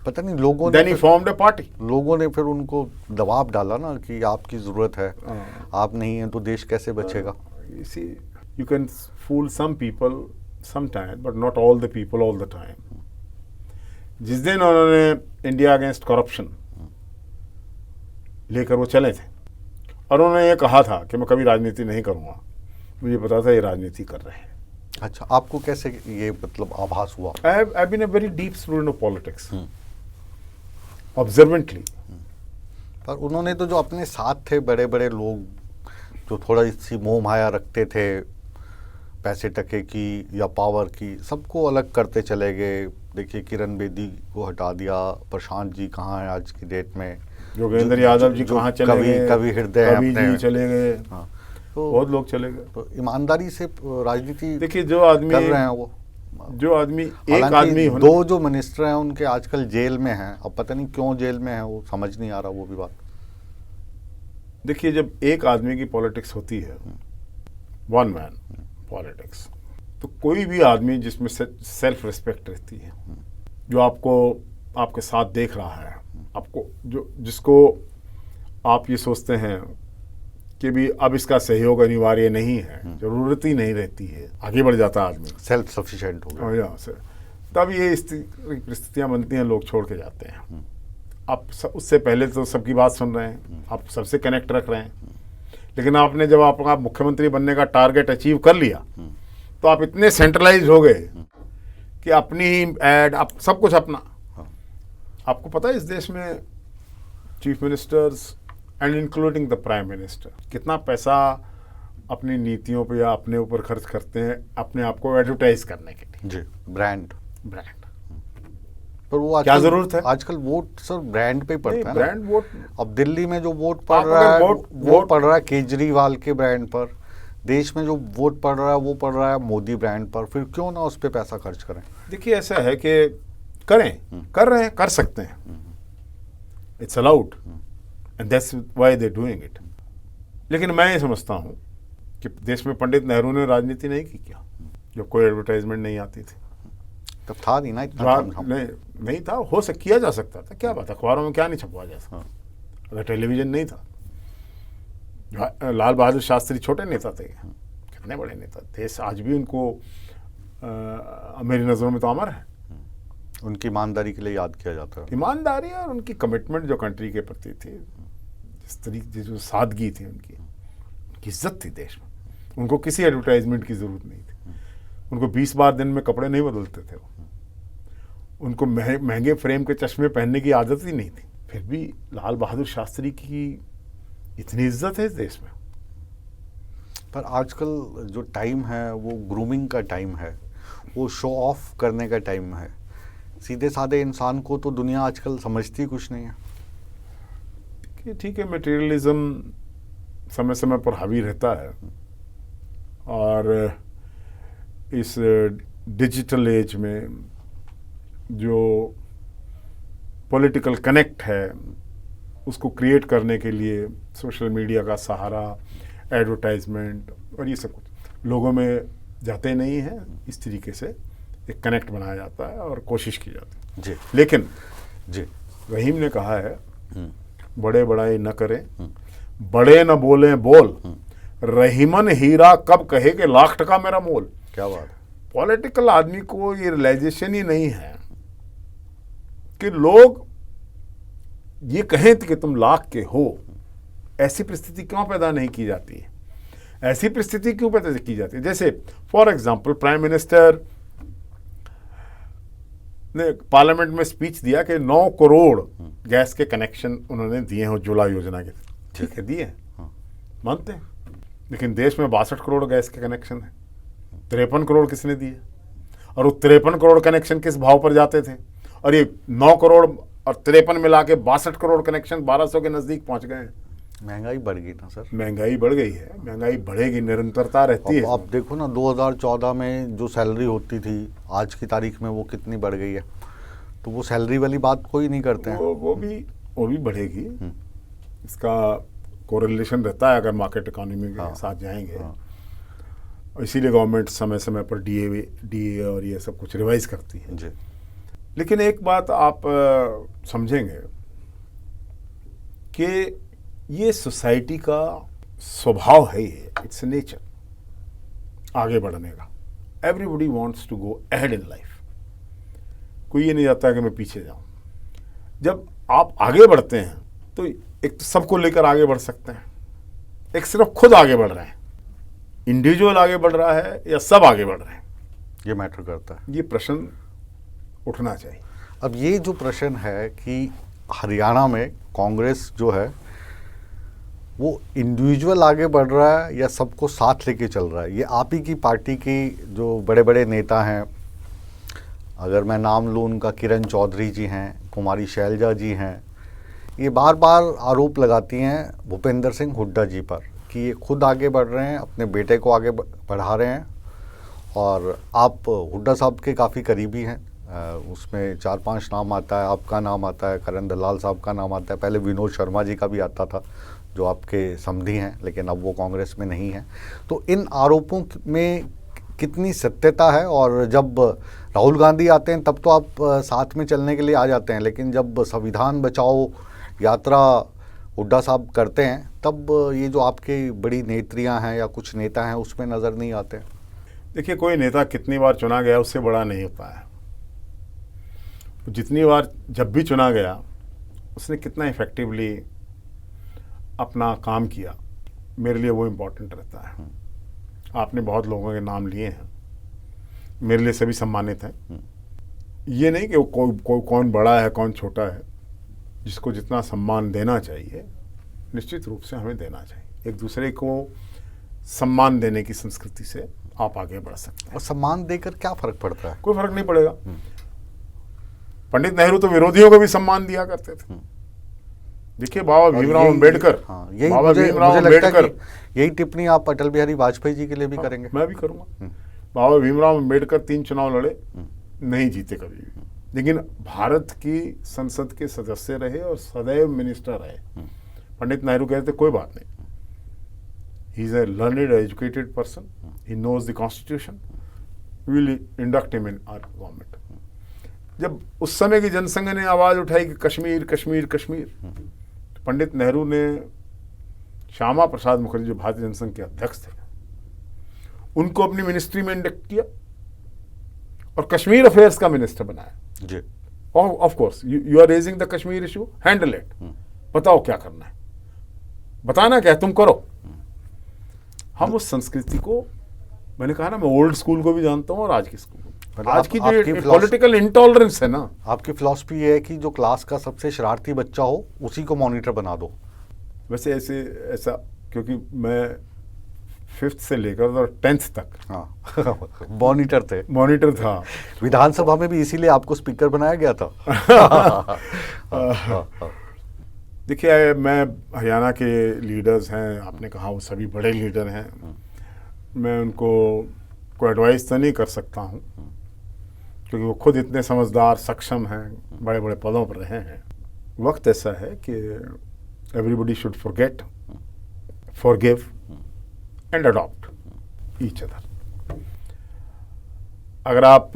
पता नहीं लोगों ने फॉर्म्ड अ पार्टी। लोगों ने फिर उनको दबाव डाला ना कि आपकी जरूरत है, आप नहीं हैं तो देश कैसे बचेगा। You can fool some people sometimes, but not all the people all the time. जिस दिन उन्होंने इंडिया अगेंस्ट करप्शन लेकर वो चले थे और उन्होंने ये कहा था कि मैं कभी राजनीति नहीं करूँगा, मुझे पता था ये राजनीति कर रहे हैं। अच्छा, आपको कैसे ये मतलब आभास हुआ? I've been a very deep student of politics. ऑब्जर्वेंटली। पर उन्होंने तो जो अपने साथ थे बड़े बड़े लोग जो थोड़ा सी मोह माया रखते थे पैसे टके की या पावर की, सबको अलग करते चले गए। देखिए किरण बेदी को हटा दिया, प्रशांत जी कहाँ हैं आज की डेट में, योगेंद्र यादव जी कहाँ चले गए, कवि हृदय कवि अपने जी चले गए, हाँ, तो बहुत लोग चले गए। तो ईमानदारी से राजनीति देखिए जो आदमी कर रहे हैं वो, एक आदमी दो जो मिनिस्टर हैं उनके आजकल जेल में हैं, अब पता नहीं क्यों जेल में हैं, वो समझ नहीं आ रहा वो भी बात। देखिए जब एक आदमी की पॉलिटिक्स होती है, वन मैन पॉलिटिक्स, तो कोई भी आदमी जिसमें सेल्फ रिस्पेक्ट रहती है, जो आपके साथ देख रहा है, आपको जिसको आप ये सोचते हैं कि भी अब इसका सहयोग अनिवार्य नहीं है, जरूरत ही नहीं रहती है, आगे बढ़ जाता है आदमी, सेल्फ सफिशिएंट हो गया। यहाँ से तब ये परिस्थितियाँ बनती हैं, लोग छोड़ के जाते हैं। आप उससे पहले तो सबकी बात सुन रहे हैं, आप सबसे कनेक्ट रख रहे हैं, लेकिन आपने जब आपका मुख्यमंत्री बनने का टारगेट अचीव कर लिया तो आप इतने सेंट्रलाइज हो गए कि अपनी एड, आप सब कुछ अपना। आपको पता है इस देश में chief ministers and including the prime minister कितना पैसा अपनी नीतियों पे या अपने ऊपर खर्च करते हैं अपने आप को एडवर्टाइज करने के लिए। जी, ब्रांड। पर वो क्या जरूरत है? आजकल वोट सर ब्रांड पे पड़ता है, ब्रांड वोट। अब दिल्ली में जो वोट पड़ रहा है वो पड़ रहा है केजरीवाल के ब्रांड पर, देश में जो वोट पड़ रहा है वो पड़ रहा है मोदी ब्रांड पर, फिर क्यों ना उस पर पैसा खर्च करें? देखिए ऐसा है कि कर रहे हैं, कर सकते हैं, it's allowed and that's why they doing it. लेकिन मैं ये समझता हूँ कि देश में पंडित नेहरू ने राजनीति नहीं की क्या, जब कोई एडवर्टाइजमेंट नहीं आती थी, तब था नहीं ना इतना, नहीं था, किया जा सकता था, क्या बात, अखबारों में क्या नहीं छपवा जा सकता, अगर टेलीविजन नहीं था। लाल बहादुर शास्त्री छोटे नेता थे, कितने बड़े नेता, देश आज भी उनको मेरी नज़रों में तो अमर है। उनकी ईमानदारी के लिए याद किया जाता है, ईमानदारी और उनकी कमिटमेंट जो कंट्री के प्रति थी, जिस तरीके जो सादगी थी उनकी इज्जत थी देश में, उनको किसी एडवर्टाइजमेंट की जरूरत नहीं थी, उनको 20 बार दिन में कपड़े नहीं बदलते थे, उनको महंगे फ्रेम के चश्मे पहनने की आदत ही नहीं थी, फिर भी लाल बहादुर शास्त्री की इतनी इज्जत है इस देश में। पर आजकल जो टाइम है वो ग्रूमिंग का टाइम है, वो शो ऑफ करने का टाइम है। सीधे साधे इंसान को तो दुनिया आजकल समझती कुछ नहीं है। ठीक है, मटेरियलिज्म समय समय पर हावी रहता है, और इस डिजिटल एज में जो पॉलिटिकल कनेक्ट है उसको क्रिएट करने के लिए सोशल मीडिया का सहारा, एडवर्टाइजमेंट और ये सब कुछ लोगों में जाते नहीं हैं, इस तरीके से एक कनेक्ट बनाया जाता है और कोशिश की जाती है जी। लेकिन जी, रहीम ने कहा है बड़े बड़ाई न करें, बड़े न बोले बोल, रहीमन हीरा कब कहे कि लाख टका मेरा मोल। क्या बात है। पॉलिटिकल आदमी को ये रियलाइजेशन ही नहीं है कि लोग ये कहें कि तुम लाख के हो। ऐसी परिस्थिति क्यों पैदा नहीं की जाती है? ऐसी परिस्थिति क्यों पैदा की जाती है? जैसे फॉर एग्जांपल प्राइम मिनिस्टर ने पार्लियामेंट में स्पीच दिया कि 9 करोड़ गैस के कनेक्शन उन्होंने दिए हैं उज्ज्वला योजना के। ठीक है, दिए हैं, मानते हैं, लेकिन देश में 62 करोड़ गैस के कनेक्शन है, 53 करोड़ किसने दिए? और वो 53 करोड़ कनेक्शन किस भाव पर जाते थे? और ये 9 करोड़ और 53 मिला के 62 करोड़ कनेक्शन 1200 के नजदीक पहुंच गए हैं। महंगाई बढ़ गई ना सर। महंगाई बढ़ गई है, महंगाई बढ़ेगी, निरंतरता रहती है। आप देखो ना 2014 में जो सैलरी होती थी आज की तारीख में वो कितनी बढ़ गई है, तो वो सैलरी वाली बात कोई नहीं करते हैं। वो भी बढ़ेगी, इसका कोरिलेशन रहता है अगर मार्केट इकोनॉमी के साथ जाएंगे। इसीलिए गवर्नमेंट समय समय पर डीए और ये सब कुछ रिवाइज करती है जी। लेकिन एक बात आप समझेंगे कि ये सोसाइटी का स्वभाव है, ये इट्स नेचर आगे बढ़ने का। Everybody wants to go ahead in life, कोई ये नहीं चाहता कि मैं पीछे जाऊं। जब आप आगे बढ़ते हैं तो एक तो सबको लेकर आगे बढ़ सकते हैं, एक सिर्फ खुद आगे बढ़ रहे हैं, इंडिविजुअल आगे बढ़ रहा है या सब आगे बढ़ रहे हैं, ये मैटर करता है। ये प्रश्न उठना चाहिए। अब ये जो प्रश्न है कि हरियाणा में कांग्रेस जो है वो इंडिविजुअल आगे बढ़ रहा है या सबको साथ लेके चल रहा है? ये आप ही की पार्टी की जो बड़े बड़े नेता हैं, अगर मैं नाम लूँ उनका, किरण चौधरी जी हैं, कुमारी शैलजा जी हैं, ये बार बार आरोप लगाती हैं भूपेंद्र सिंह हुड्डा जी पर कि ये खुद आगे बढ़ रहे हैं, अपने बेटे को आगे बढ़ा रहे हैं। और आप हुड्डा साहब के काफ़ी करीबी हैं, उसमें 4-5 नाम आता है, आपका नाम आता है, करण दलाल साहब का नाम आता है, पहले विनोद शर्मा जी का भी आता था जो आपके समधी हैं, लेकिन अब वो कांग्रेस में नहीं है। तो इन आरोपों में कितनी सत्यता है? और जब राहुल गांधी आते हैं तब तो आप साथ में चलने के लिए आ जाते हैं, लेकिन जब संविधान बचाओ यात्रा हुड्डा साहब करते हैं तब ये जो आपकी बड़ी नेत्रियां हैं या कुछ नेता हैं उसमें नज़र नहीं आते? देखिए, कोई नेता कितनी बार चुना गया उससे बड़ा नहीं होता है। जितनी बार जब भी चुना गया उसने कितना इफेक्टिवली अपना काम किया, मेरे लिए वो इम्पोर्टेंट रहता है। आपने बहुत लोगों के नाम लिए हैं, मेरे लिए सभी सम्मानित हैं। ये नहीं कि कौन बड़ा है कौन छोटा है, जिसको जितना सम्मान देना चाहिए निश्चित रूप से हमें देना चाहिए। एक दूसरे को सम्मान देने की संस्कृति से आप आगे बढ़ सकते हैं। और सम्मान देकर क्या फ़र्क पड़ता है? कोई फर्क नहीं पड़ेगा। पंडित नेहरू तो विरोधियों को भी सम्मान दिया करते थे। देखिए, बाबा भीमराव अम्बेडकर, बाबा भीमराव अम्बेडकर, यही टिप्पणी आप अटल बिहारी वाजपेयी जी के लिए भी करेंगे? मैं भी करूंगा। बाबा भीमराव अम्बेडकर 3 चुनाव लड़े, नहीं जीते कभी भी, लेकिन भारत की संसद के सदस्य रहे और सदैव मिनिस्टर रहे। पंडित नेहरू कहते कोई बात नहीं, he is a learned educated person, he knows the constitution, we will induct him in our government. जब उस समय की जनसंघ ने आवाज उठाई कि कश्मीर कश्मीर कश्मीर, तो पंडित नेहरू ने श्यामा प्रसाद मुखर्जी जो भारतीय जनसंघ के अध्यक्ष थे उनको अपनी मिनिस्ट्री में इंडक्ट किया और कश्मीर अफेयर्स का मिनिस्टर बनाया जी। Of course you are raising the Kashmir issue, handle it, बताओ क्या करना है, बताना क्या है तुम करो। हम उस संस्कृति को, मैंने कहा ना, मैं ओल्ड स्कूल को भी जानता हूं और आज की स्कूल को। आज की जो पॉलिटिकल इंटॉलरेंस है ना, आपकी फिलॉसफी ये है कि जो क्लास का सबसे शरारती बच्चा हो उसी को मॉनिटर बना दो। वैसे ऐसा क्योंकि मैं 5th से लेकर और 10th तक मॉनिटर था। विधानसभा में भी इसीलिए आपको स्पीकर बनाया गया था। देखिए, मैं हरियाणा के लीडर्स हैं, आपने कहा वो सभी बड़े लीडर हैं, मैं उनको कोई एडवाइस तो नहीं कर सकता हूं क्योंकि वो खुद इतने समझदार, सक्षम हैं, बड़े बड़े पदों पर रहे हैं। वक्त ऐसा है कि everybody should forget, forgive and adopt each other. अगर आप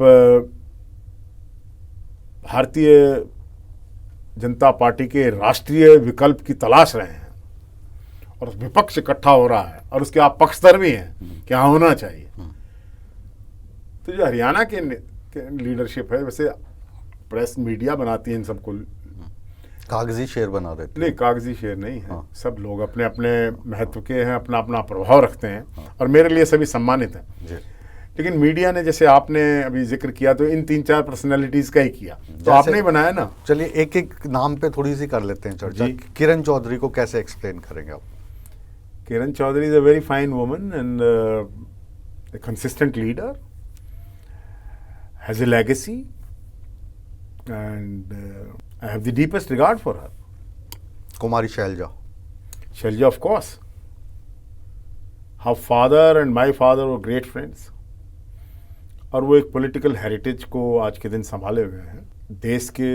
भारतीय जनता पार्टी के राष्ट्रीय विकल्प की तलाश रहे हैं और विपक्ष इकट्ठा हो रहा है और उसके आप पक्षधर भी हैं क्या होना चाहिए, तो जो हरियाणा के लीडरशिप है, वैसे प्रेस मीडिया बनाती है इन सबको, कागजी शेर बना देते। नहीं, कागजी शेर नहीं है। सब लोग अपने अपने महत्व के हैं, अपना अपना प्रभाव रखते हैं और मेरे लिए सभी सम्मानित हैं। लेकिन मीडिया ने, जैसे आपने अभी जिक्र किया, तो इन 3-4 पर्सनैलिटीज का ही किया, तो आपने ही बनाया ना। चलिए एक एक नाम पे थोड़ी सी कर लेते हैं चर्चा। किरण चौधरी को कैसे एक्सप्लेन करेंगे आप? Kiran Chaudhary is a very fine woman and a consistent leader, has a legacy, and I have the deepest regard for her. Kumari Shailja. Shailja, of course. Her father and my father were great friends. और वो एक political heritage को आज के दिन संभाले हुए हैं। देश के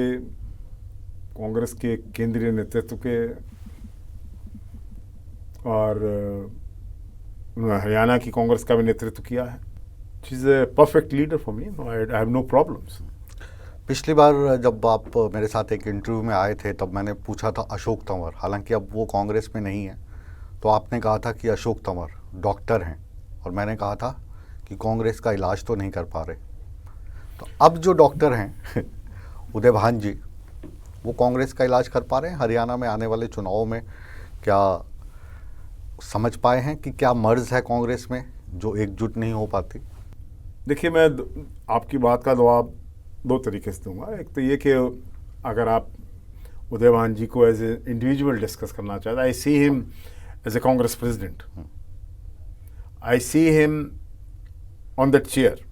कांग्रेस के केंद्रीय नेतृत्व के, और हरियाणा की कांग्रेस का भी नेतृत्व किया है। She is a perfect leader for me, I have no problems. पिछली बार जब आप मेरे साथ एक इंटरव्यू में आए थे तब मैंने पूछा था अशोक तंवर, हालांकि अब वो कांग्रेस में नहीं है, तो आपने कहा था कि अशोक तंवर डॉक्टर हैं और मैंने कहा था कि कांग्रेस का इलाज तो नहीं कर पा रहे। तो अब जो डॉक्टर हैं उदय भान जी, वो कांग्रेस का इलाज कर पा रहे हैं? हरियाणा में आने वाले चुनावों में क्या समझ पाए हैं कि क्या मर्ज है कांग्रेस में जो एकजुट नहीं हो पाती? देखिए, मैं आपकी बात का जवाब 2 तरीके से दूंगा। एक तो ये कि अगर आप उदयभान जी को एज ए इंडिविजुअल डिस्कस करना चाहता। I see him as a Congress president, I see him on that chair,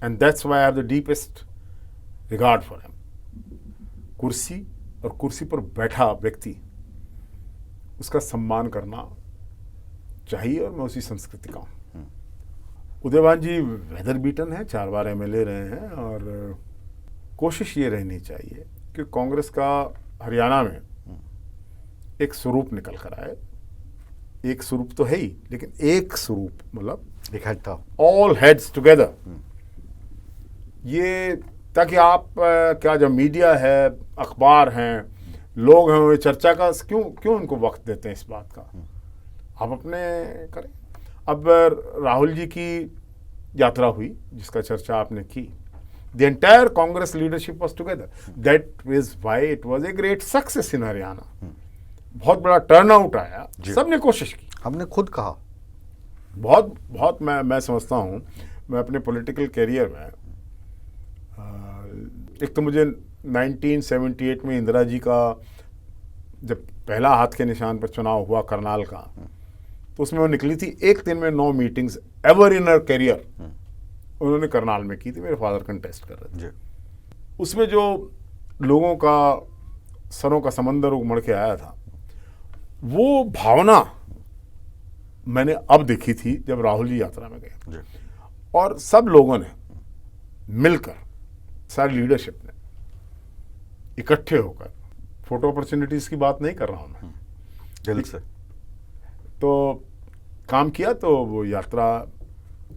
and that's why I have the deepest regard for him. कुर्सी और कुर्सी पर बैठा व्यक्ति, उसका सम्मान करना चाहिए, और मैं उसी संस्कृति का हूँ। उदयभान जी वेदर बीटन है, 4 बार एमएलए रहे हैं, और कोशिश ये रहनी चाहिए कि कांग्रेस का हरियाणा में एक स्वरूप निकल कर आए। एक स्वरूप तो है ही, लेकिन एक स्वरूप मतलब इकट्ठा, ऑल हेड्स टुगेदर, ये ताकि आप क्या जो मीडिया है, अखबार हैं, लोग हैं, वो चर्चा का क्यों उनको वक्त देते हैं इस बात का। आप अपने करें। अब राहुल जी की यात्रा हुई जिसका चर्चा आपने की, the entire Congress leadership was together, that is why it was a great success in Haryana. बहुत बड़ा टर्नआउट आया, सबने कोशिश की, हमने खुद कहा बहुत मैं समझता हूँ, मैं अपने पॉलिटिकल कैरियर में एक तो मुझे 1978 में इंदिरा जी का जब पहला हाथ के निशान पर चुनाव हुआ करनाल का, तो उसमें वो निकली थी एक दिन में 9 meetings ever in her career, उन्होंने करनाल में की थी, मेरे फादर कंटेस्ट कर रहे थे। उसमें जो लोगों का सरों का समंदर उमड़ के आया था, वो भावना मैंने अब देखी थी जब राहुल जी यात्रा में गए, और सब लोगों ने मिलकर, सारी लीडरशिप ने इकट्ठे होकर, फोटो अपॉर्चुनिटीज की बात नहीं कर रहा हूं मैं, दिल से तो काम किया, तो वो यात्रा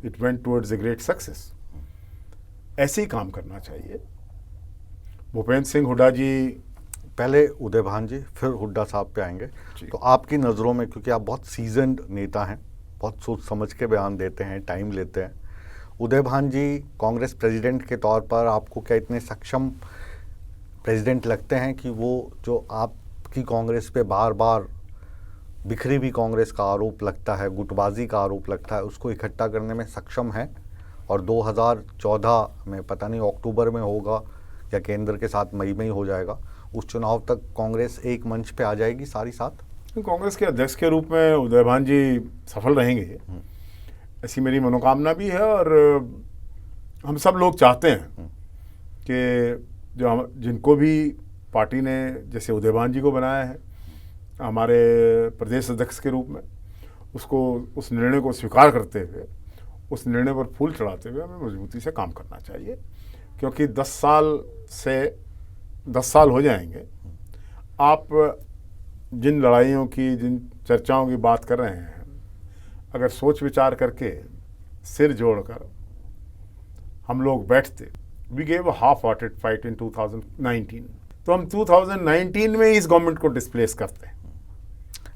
it went towards a great success. ऐसे ही काम करना चाहिए। भूपेंद्र सिंह हुड्डा जी, पहले उदयभान जी, फिर हुड्डा साहब पे आएंगे। तो आपकी नज़रों में, क्योंकि आप बहुत सीजन्ड नेता हैं, बहुत सोच समझ के बयान देते हैं, टाइम लेते हैं, उदयभान जी कांग्रेस प्रेसिडेंट के तौर पर आपको क्या इतने सक्षम प्रेसिडेंट लगते हैं कि वो जो आपकी कांग्रेस पे बार बार बिखरी हुई कांग्रेस का आरोप लगता है, गुटबाजी का आरोप लगता है, उसको इकट्ठा करने में सक्षम है? और 2014 में, पता नहीं अक्टूबर में होगा या केंद्र के साथ मई में ही हो जाएगा, उस चुनाव तक कांग्रेस एक मंच पे आ जाएगी सारी साथ? कांग्रेस के अध्यक्ष के रूप में उदयभान जी सफल रहेंगे, ऐसी मेरी मनोकामना भी है। और हम सब लोग चाहते हैं कि जो जिनको भी पार्टी ने जैसे उदयभान जी को बनाया है हमारे प्रदेश अध्यक्ष के रूप में, उसको, उस निर्णय को स्वीकार करते हुए, उस निर्णय पर फूल चढ़ाते हुए हमें मजबूती से काम करना चाहिए। क्योंकि 10 साल हो जाएंगे, आप जिन लड़ाइयों की, जिन चर्चाओं की बात कर रहे हैं, अगर सोच विचार करके, सिर जोड़कर हम लोग बैठते, we gave a half hearted fight in 2019, तो हम 2019 में इस गवर्नमेंट को डिस्प्लेस करते हैं।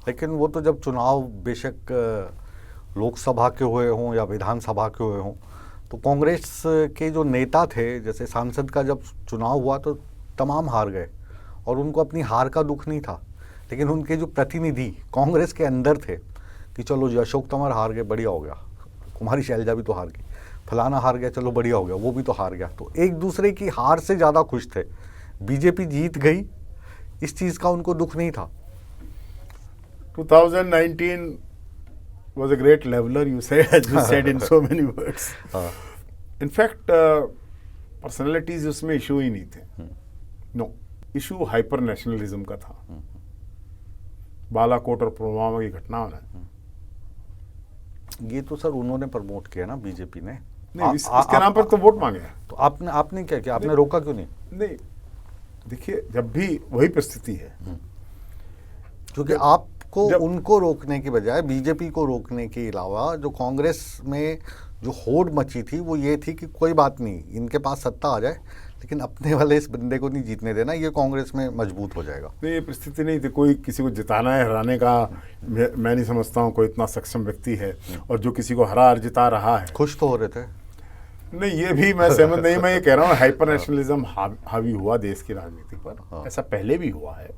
लेकिन वो तो जब चुनाव बेशक लोकसभा के हुए हों या विधानसभा के हुए हों, तो कांग्रेस के जो नेता थे, जैसे सांसद का जब चुनाव हुआ तो तमाम हार गए, और उनको अपनी हार का दुख नहीं था। लेकिन उनके जो प्रतिनिधि कांग्रेस के अंदर थे कि चलो जी अशोक तंवर हार गए, बढ़िया हो गया, कुमारी शैलजा भी तो हार गई, फलाना हार गया, चलो बढ़िया हो गया, वो भी तो हार गया, तो एक दूसरे की हार से ज़्यादा खुश थे। बीजेपी जीत गई, इस चीज़ का उनको दुख नहीं था। 2019 was a great leveler, you said, as you said in so many words. In fact, personalities उसमें इशू ही नहीं थे। नो, इशू हाइपर नेशनलिज्म का था। बालाकोट और पुलवामा की घटनाओं ने, ये तो सर उन्होंने प्रमोट किया ना, बीजेपी ने। नहीं, इसके नाम पर तो वोट मांगे। तो आपने क्या किया? आपने रोका क्यों नहीं? नहीं, देखिए, जब भी वही परिस्थिति है, क्योंकि आपको उनको रोकने की बजाय बीजेपी को रोकने के अलावा जो कांग्रेस में जो होड़ मची थी वो ये थी कि कोई बात नहीं, इनके पास सत्ता आ जाए, लेकिन अपने वाले इस बंदे को नहीं जीतने देना, ये कांग्रेस में मजबूत हो जाएगा। नहीं, ये परिस्थिति नहीं थी। कोई किसी को जिताना है, हराने का मैं नहीं समझता हूँ कोई इतना सक्षम व्यक्ति है, और जो किसी को हरा और जिता रहा है। खुश तो हो रहे थे। नहीं, ये भी मैं सहमत नहीं। मैं ये कह रहा हूँ हाइपर नेशनलिज्म हावी हुआ देश की राजनीति पर। ऐसा पहले भी हुआ है।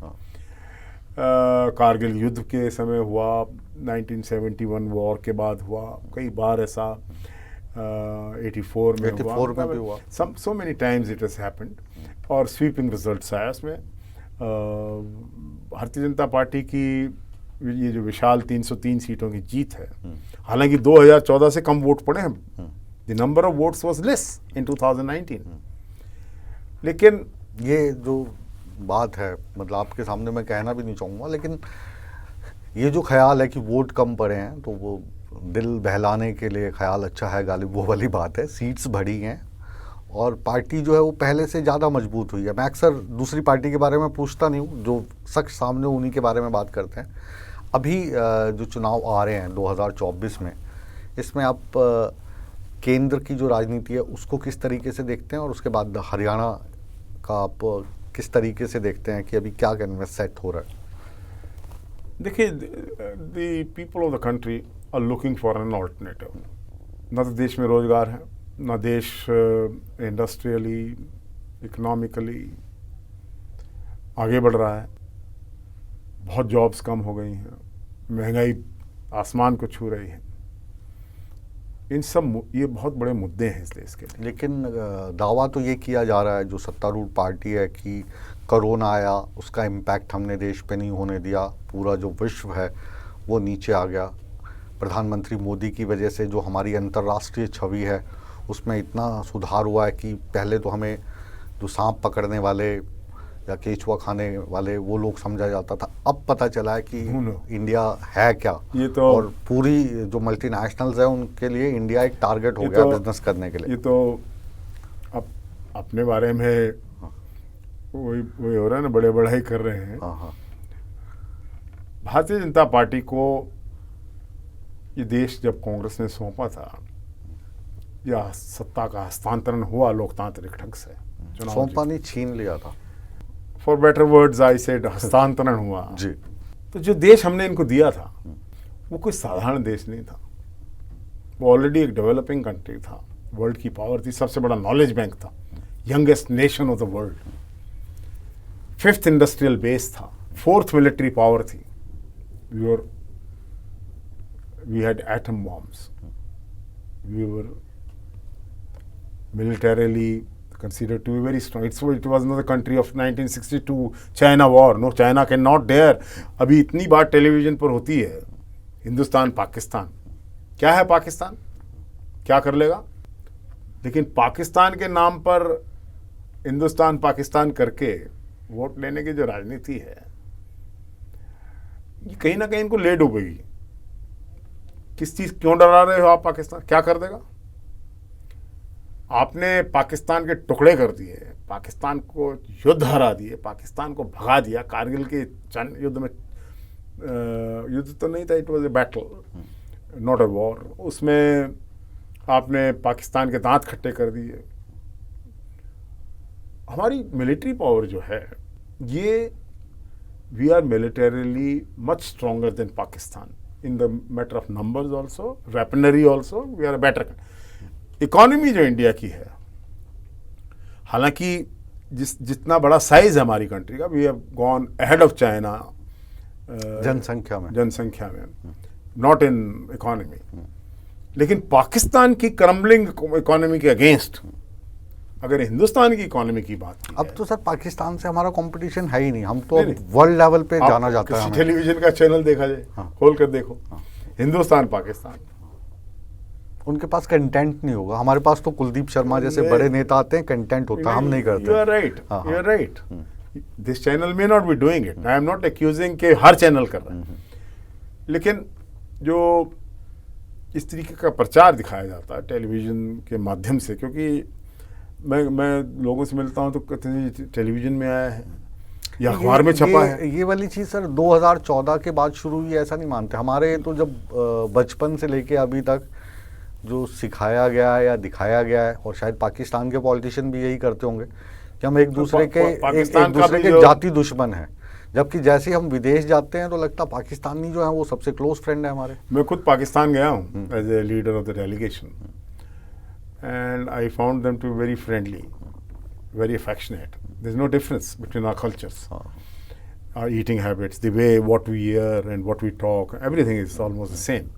कारगिल युद्ध के समय हुआ, 1971 वॉर के बाद हुआ, कई बार ऐसा 84 में हुआ, में भी हुआ। so many times it has happened, और स्वीपिंग रिजल्ट्स आया उसमें। भारतीय जनता पार्टी की ये जो विशाल 303 सीटों की जीत है, हालांकि 2014 से कम वोट पड़े हैं, the number of votes was less in 2019, लेकिन ये जो बात है, मतलब आपके सामने मैं कहना भी नहीं चाहूँगा, लेकिन ये जो ख्याल है कि वोट कम पड़े हैं तो वो दिल बहलाने के लिए ख्याल अच्छा है गालिब, वो वाली बात है। सीट्स बढ़ी हैं और पार्टी जो है वो पहले से ज़्यादा मजबूत हुई है। मैं अक्सर दूसरी पार्टी के बारे में पूछता नहीं हूँ, जो शख्स सामने उन्हीं के बारे में बात करते हैं। अभी जो चुनाव आ रहे हैं 2024 में, इसमें आप केंद्र की जो राजनीति है उसको किस तरीके से देखते हैं, और उसके बाद हरियाणा का आप किस तरीके से देखते हैं कि अभी क्या कैनवस सेट हो रहा है? देखिए, the people of the country are looking for an alternative. ना तो देश में रोजगार है, ना देश इंडस्ट्रियली, इकोनॉमिकली आगे बढ़ रहा है, बहुत जॉब्स कम हो गई हैं, महंगाई आसमान को छू रही है। इन सब ये बहुत बड़े मुद्दे हैं इस देश के लिए। लेकिन दावा तो ये किया जा रहा है जो सत्तारूढ़ पार्टी है कि कोरोना आया, उसका इम्पैक्ट हमने देश पे नहीं होने दिया, पूरा जो विश्व है वो नीचे आ गया। प्रधानमंत्री मोदी की वजह से जो हमारी अंतर्राष्ट्रीय छवि है उसमें इतना सुधार हुआ है कि पहले तो हमें जो सांप पकड़ने वाले या केचुआ खाने वाले वो लोग समझा जाता था, अब पता चला है कि इंडिया है क्या। ये तो, और पूरी जो मल्टीनेशनल्स है उनके लिए इंडिया एक टारगेट हो गया बिजनेस करने के लिए। ये तो अब अपने बारे में वही हो रहा है ना, बड़े बढ़ाई कर रहे हैं। भारतीय जनता पार्टी को ये देश जब कांग्रेस ने सौंपा था, या सत्ता का हस्तांतरण हुआ लोकतांत्रिक ढंग से, सौंपा नहीं, छीन लिया था, for better words I said, हस्तांतरण हुआ जी। तो जो देश हमने इनको दिया था वो कोई साधारण देश नहीं था, वो ऑलरेडी एक डेवलपिंग कंट्री था, वर्ल्ड की पावर थी, सबसे बड़ा नॉलेज बैंक था, youngest nation of the world, 5th industrial base था, 4th मिलिट्री पावर थी, we had atom bombs, we were militarily considered to be very strong. It was not the country of 1962 China war. No, China cannot dare. अभी इतनी बात television पर होती है, हिंदुस्तान पाकिस्तान, क्या है पाकिस्तान, क्या कर लेगा? लेकिन पाकिस्तान के नाम पर हिंदुस्तान पाकिस्तान करके वोट लेने की जो राजनीति है, ये कहीं ना कहीं इनको ले डूबेगी। किस चीज, क्यों डरा रहे हो आप? पाकिस्तान क्या कर देगा? आपने पाकिस्तान के टुकड़े कर दिए, पाकिस्तान को युद्ध हरा दिए, पाकिस्तान को भगा दिया। कारगिल के युद्ध में, युद्ध तो नहीं था, it was a battle, not a war, उसमें आपने पाकिस्तान के दांत खट्टे कर दिए। हमारी मिलिट्री पावर जो है, ये we are militarily much stronger than Pakistan in the matter of numbers also, weaponry also, we are better. Economy जो इंडिया की है, हालांकि जितना बड़ा साइज है हमारी कंट्री का, we have gone ahead of China जनसंख्या में, नॉट इन इकोनॉमी। लेकिन पाकिस्तान की क्रम्बलिंग इकोनॉमी के अगेंस्ट अगर हिंदुस्तान की इकोनॉमी की बात की, अब तो सर पाकिस्तान से हमारा कंपटीशन है ही नहीं, हम तो वर्ल्ड लेवल पे जाना जाता है। टेलीविजन का चैनल देखा जाए, खोल कर देखो, हिंदुस्तान पाकिस्तान, उनके पास कंटेंट नहीं होगा। हमारे पास तो कुलदीप शर्मा जैसे बड़े नेता आते हैं, कंटेंट होता है, हम नहीं करते। You are right, you are right. This channel may not be doing it, I am not accusing के हर चैनल कर रहा है, लेकिन जो इस तरीके का प्रचार दिखाया जाता है टेलीविजन के माध्यम से, क्योंकि मैं लोगों से मिलता हूं तो कहते हैं टेलीविजन में आया है या अखबार में छपा है। ये वाली चीज़ सर 2014 के बाद शुरू हुई, ऐसा नहीं मानते। हमारे तो जब बचपन से लेके अभी तक जो सिखाया गया है या दिखाया गया है, और शायद पाकिस्तान के पॉलिटिशियन भी यही करते होंगे कि हम एक दूसरे के जाति दुश्मन हैं, जबकि जैसे हम विदेश जाते हैं तो लगता पाकिस्तानी जो है वो सबसे क्लोज फ्रेंड है हमारे। मैं खुद पाकिस्तान गया हूँ as a leader of the delegation, and I found them to be very friendly, very affectionate. There's no difference between our cultures, our eating habits, the way what we hear and what we talk, everything is almost the same.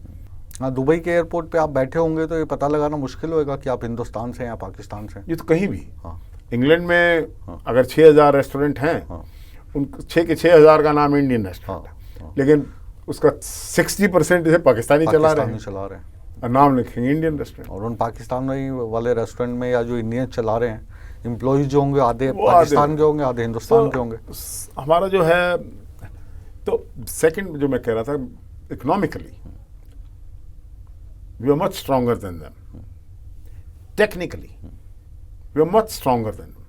हाँ, Dubai के airport पे आप बैठे होंगे तो ये पता लगाना मुश्किल होगा कि आप हिंदुस्तान से हैं या पाकिस्तान से। ये तो कहीं भी, इंग्लैंड में अगर 6000 रेस्टोरेंट हैं, उनको 6 के 6,000 का नाम इंडियन रेस्टोरेंट है, लेकिन उसका 60% इसे पाकिस्तानी चला रहे हैं और नाम लिखेंगे इंडियन रेस्टोरेंट। और उन पाकिस्तानी वाले रेस्टोरेंट में या जो इंडियन चला रहे हैं एम्प्लॉइज जो होंगे आधे पाकिस्तान के होंगे, आधे हिंदुस्तान के होंगे। हमारा जो है, तो सेकंड जो मैं कह रहा था, economically we are much stronger than them, technically we are much stronger than them.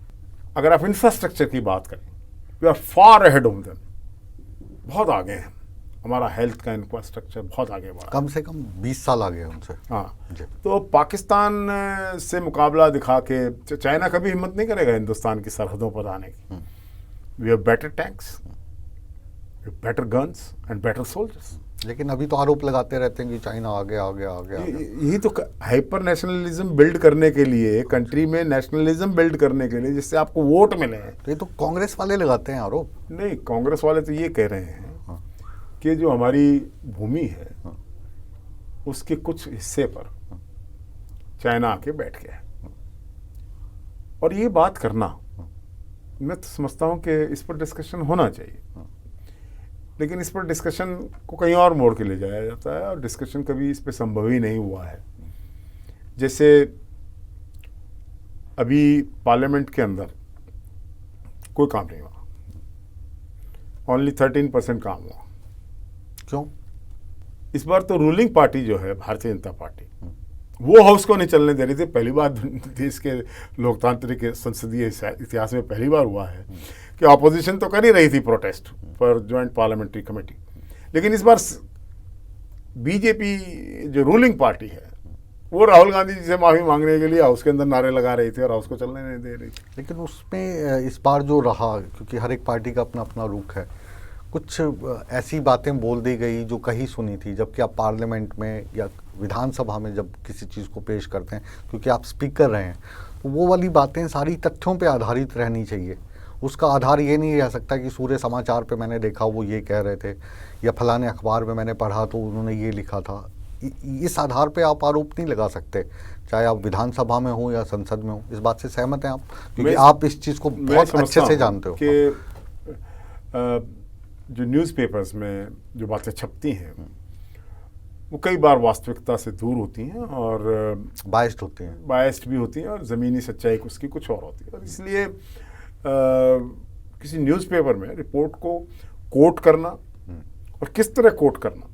अगर आप इंफ्रास्ट्रक्चर की बात करें, we are far ahead of them, बहुत आगे हैं। हमारा हेल्थ का इंफ्रास्ट्रक्चर बहुत आगे बढ़ा, कम से कम 20 साल आगे उनसे। हाँ, तो पाकिस्तान से मुकाबला दिखा के चाइना कभी हिम्मत नहीं करेगा हिंदुस्तान की सरहदों पर आने की। We have better tanks, better guns and better soldiers. लेकिन अभी तो आरोप लगाते रहते हैं कि चाइना आगे आगे आगे आगे। यही तो हाइपर नेशनलिज्म बिल्ड करने के लिए, कंट्री में नेशनलिज्म बिल्ड करने के लिए, जिससे आपको वोट मिले हैं। तो ये तो कांग्रेस वाले लगाते हैं आरोप। नहीं, कांग्रेस वाले तो ये कह रहे हैं कि जो हमारी भूमि है उसके कुछ हिस्से पर चाइना आके बैठ गया है। और ये बात करना, मैं तो समझता हूं कि इस पर डिस्कशन होना चाहिए, लेकिन इस पर डिस्कशन को कहीं और मोड़ के ले जाया जाता है और डिस्कशन कभी इस पर संभव ही नहीं हुआ है। जैसे अभी पार्लियामेंट के अंदर कोई काम नहीं हुआ, ओनली 13% काम हुआ। क्यों? इस बार तो रूलिंग पार्टी जो है भारतीय जनता पार्टी, वो हाउस को नहीं चलने दे रही थी। पहली बार देश के लोकतांत्रिक संसदीय इतिहास में पहली बार हुआ है कि ऑपोजिशन तो कर ही रही थी प्रोटेस्ट पर ज्वाइंट पार्लियामेंट्री कमेटी, लेकिन इस बार बीजेपी जो रूलिंग पार्टी है वो राहुल गांधी जी से माफी मांगने के लिए हाउस के अंदर नारे लगा रही थी और हाउस को चलने नहीं दे रही थी। लेकिन उसमें इस बार जो रहा, क्योंकि हर एक पार्टी का अपना अपना रुख है, कुछ ऐसी बातें बोल दी गई जो कहीं सुनी थी, जबकि आप पार्लियामेंट में या विधानसभा में जब किसी चीज़ को पेश करते हैं, क्योंकि आप स्पीकर रहे हैं, तो वो वाली बातें सारी तथ्यों पे आधारित रहनी चाहिए। उसका आधार ये नहीं रह सकता कि सूर्य समाचार पे मैंने देखा वो ये कह रहे थे या फलाने अखबार में मैंने पढ़ा तो उन्होंने ये लिखा था। इस आधार पे आप आरोप नहीं लगा सकते, चाहे आप विधानसभा में हो या संसद में हो। इस बात से सहमत हैं आप? क्योंकि आप इस चीज़ को बहुत अच्छे से जानते हो कि जो न्यूज़पेपर्स में जो बातें छपती हैं वो कई बार वास्तविकता से दूर होती हैं और बायस्ड भी होती हैं और ज़मीनी सच्चाई उसकी कुछ और होती है। और इसलिए किसी न्यूज़पेपर में रिपोर्ट को कोट करना और किस तरह कोट करना,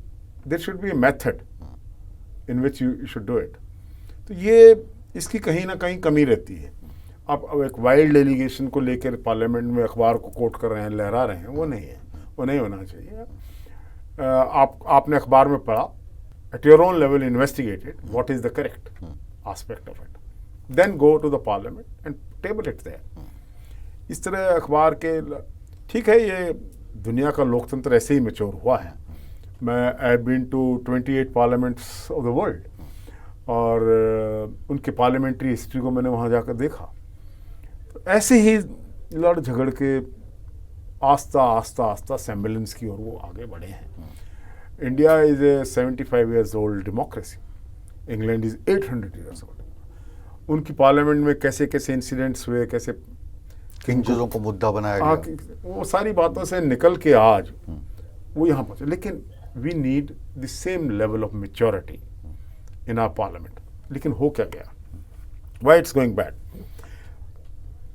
there should be a method in which you should do it. तो ये इसकी कहीं ना कहीं कमी रहती है। आप अब एक वाइल्ड एलिगेशन को लेकर पार्लियामेंट में अखबार को कोट कर रहे हैं, लहरा रहे हैं, वो नहीं है, वो नहीं होना चाहिए। आपने अखबार में पढ़ा, at your own level investigated what is the correct aspect of it, then go to the parliament and table it there. इस तरह अखबार के, ठीक है, ये दुनिया का लोकतंत्र ऐसे ही मैच्योर हुआ है। मैं I have been to 28 parliaments of the world और उनके पार्लियामेंट्री हिस्ट्री को मैंने वहाँ जाकर देखा। तो ऐसे ही लड़ झगड़ के आस्ता आस्ता आस्ता सेम्बलेंस की ओर वो आगे बढ़े हैं। India is a 75 years old democracy, England is 800 years old। उनकी पार्लियामेंट में कैसे कैसे इंसिडेंट्स हुए, कैसे किन चीज़ों को मुद्दा बनाया गया, वो सारी बातों से निकल के आज वो यहाँ पहुँचे। लेकिन we need the same level of maturity in our parliament. लेकिन हो क्या गया, why it's going bad?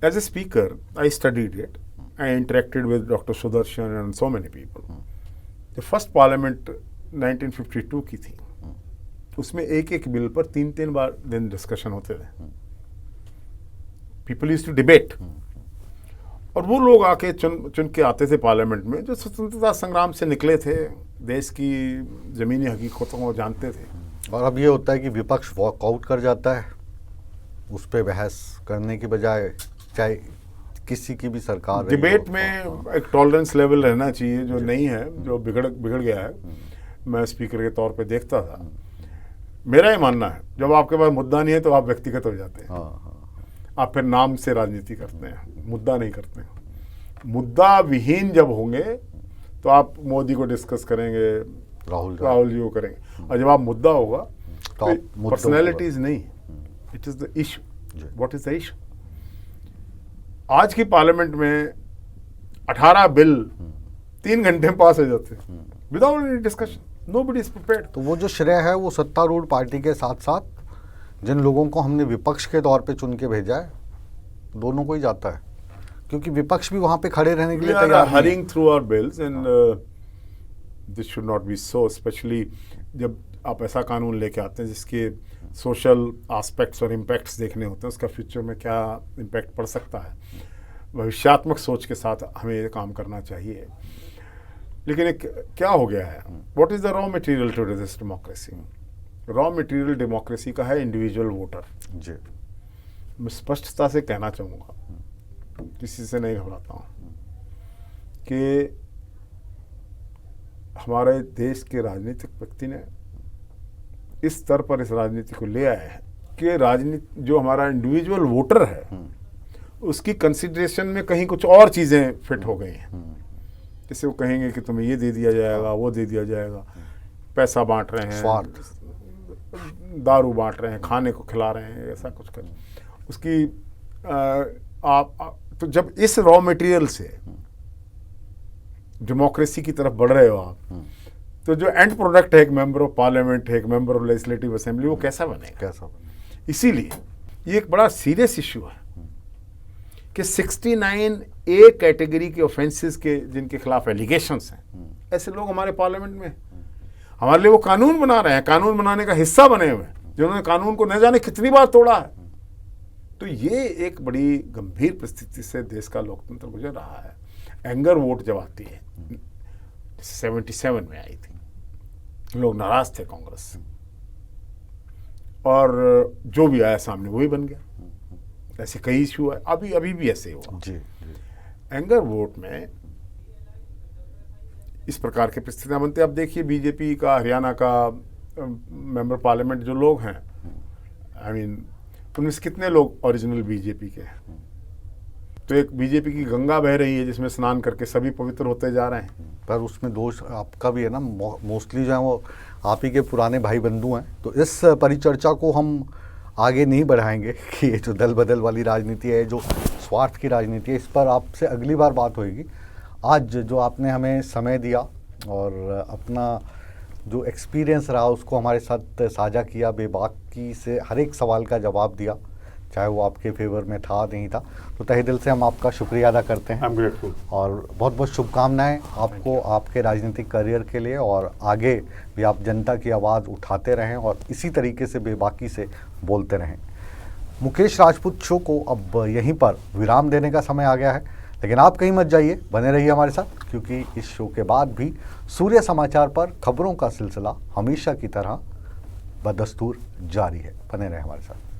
As a speaker I studied it, I interacted with doctor Sudarshan and so many people. जो फर्स्ट पार्लियामेंट 1952 की थी, उसमें एक एक बिल पर 3-3 बार दिन डिस्कशन होते थे। पीपल यूज्ड टू डिबेट, और वो लोग आके चुन के आते थे पार्लियामेंट में जो स्वतंत्रता संग्राम से निकले थे, देश की ज़मीनी हकीकतों को जानते थे। और अब ये होता है कि विपक्ष वॉकआउट कर जाता है, उस पर बहस करने की बजाय, चाहे किसी की भी सरकार डिबेट में एक टॉलरेंस लेवल रहना चाहिए जो नहीं है, जो बिगड़ गया है। मैं स्पीकर के तौर पे देखता था, मेरा ही मानना है जब आपके पास मुद्दा नहीं है तो आप व्यक्तिगत हो जाते हैं। आप फिर नाम से राजनीति करते हैं, मुद्दा नहीं करते हैं। मुद्दा विहीन जब होंगे तो आप मोदी को डिस्कस करेंगे, राहुल जी को करेंगे, और जब आप मुद्दा होगा तो पर्सनैलिटीज नहीं, it is the issue. What is the issue? आज की पार्लियामेंट में 18 बिल 3 घंटे में पास हो जाते हैं without any discussion, nobody is prepared. तो वो जो श्रेय है वो सत्तारूढ़ पार्टी के साथ साथ जिन लोगों को हमने विपक्ष के तौर पे चुन के भेजा है, दोनों को ही जाता है, क्योंकि विपक्ष भी वहां पे खड़े रहने के लिए तैयार नहीं है। Hurrying through our bills and this should not be so, specially जब आप ऐसा कानून लेके आते हैं जिसके सोशल एस्पेक्ट्स और इम्पैक्ट्स देखने होते हैं, उसका फ्यूचर में क्या इम्पैक्ट पड़ सकता है, भविष्यात्मक सोच के साथ हमें ये काम करना चाहिए। लेकिन एक क्या हो गया है, what is the raw material to this democracy? Raw material democracy का है इंडिविजुअल वोटर जी। मैं स्पष्टता से कहना चाहूँगा, किसी से नहीं घबराता हूँ, कि हमारे देश के राजनीतिक व्यक्ति ने इस स्तर पर इस राजनीति को ले आए हैं कि राजनीति जो हमारा इंडिविजुअल वोटर है उसकी कंसिडरेशन में कहीं कुछ और चीज़ें फिट हो गई हैं। जैसे वो कहेंगे कि तुम्हें ये दे दिया जाएगा, वो दे दिया जाएगा, पैसा बांट रहे हैं, स्वार्थ, दारू बांट रहे हैं, खाने को खिला रहे हैं, ऐसा कुछ कर उसकी तो जब इस रॉ मटेरियल से डेमोक्रेसी की तरफ बढ़ रहे हो आप, तो जो एंड प्रोडक्ट है एक मेंबर ऑफ पार्लियामेंट है, एक मेंबर ऑफ लेजिस्लेटिव असेंबली, वो कैसा बनेगा? कैसा बनेगा? इसीलिए ये एक बड़ा सीरियस इश्यू है कि 69A कैटेगरी के ऑफेंसेस के जिनके खिलाफ एलिगेशंस हैं, ऐसे लोग हमारे पार्लियामेंट में हमारे लिए वो कानून बना रहे हैं, कानून बनाने का हिस्सा बने हुए हैं, जिन्होंने कानून को न जाने कितनी बार तोड़ा है। तो ये एक बड़ी गंभीर परिस्थिति से देश का लोकतंत्र गुजर रहा है। एंगर वोट जब आती है, 77 में आई थी, लोग नाराज थे कांग्रेस से, और जो भी आया सामने वही बन गया। ऐसे कई इशू है, अभी भी ऐसे हुआ जी। एंगर वोट में इस प्रकार की परिस्थितियां बनती है। अब देखिए बीजेपी का हरियाणा का मेंबर पार्लियामेंट जो लोग हैं, आई मीन उनमें से कितने लोग ओरिजिनल बीजेपी के हैं? तो एक बीजेपी की गंगा बह रही है जिसमें स्नान करके सभी पवित्र होते जा रहे हैं। पर उसमें दोष आपका भी है ना, मोस्टली जो है वो आप ही के पुराने भाई बंधु हैं। तो इस परिचर्चा को हम आगे नहीं बढ़ाएंगे कि ये जो दल बदल वाली राजनीति है, जो स्वार्थ की राजनीति है, इस पर आपसे अगली बार बात होगी। आज जो आपने हमें समय दिया और अपना जो एक्सपीरियंस रहा उसको हमारे साथ साझा किया, बेबाकी से हर एक सवाल का जवाब दिया, चाहे वो आपके फेवर में था नहीं था, तो तहे दिल से हम आपका शुक्रिया अदा करते हैं। और बहुत बहुत शुभकामनाएं आपको आपके राजनीतिक करियर के लिए, और आगे भी आप जनता की आवाज़ उठाते रहें और इसी तरीके से बेबाकी से बोलते रहें। मुकेश राजपूत शो को अब यहीं पर विराम देने का समय आ गया है, लेकिन आप कहीं मत जाइए, बने रहिए हमारे साथ, क्योंकि इस शो के बाद भी सूर्य समाचार पर खबरों का सिलसिला हमेशा की तरह बदस्तूर जारी है। बने रहें हमारे साथ।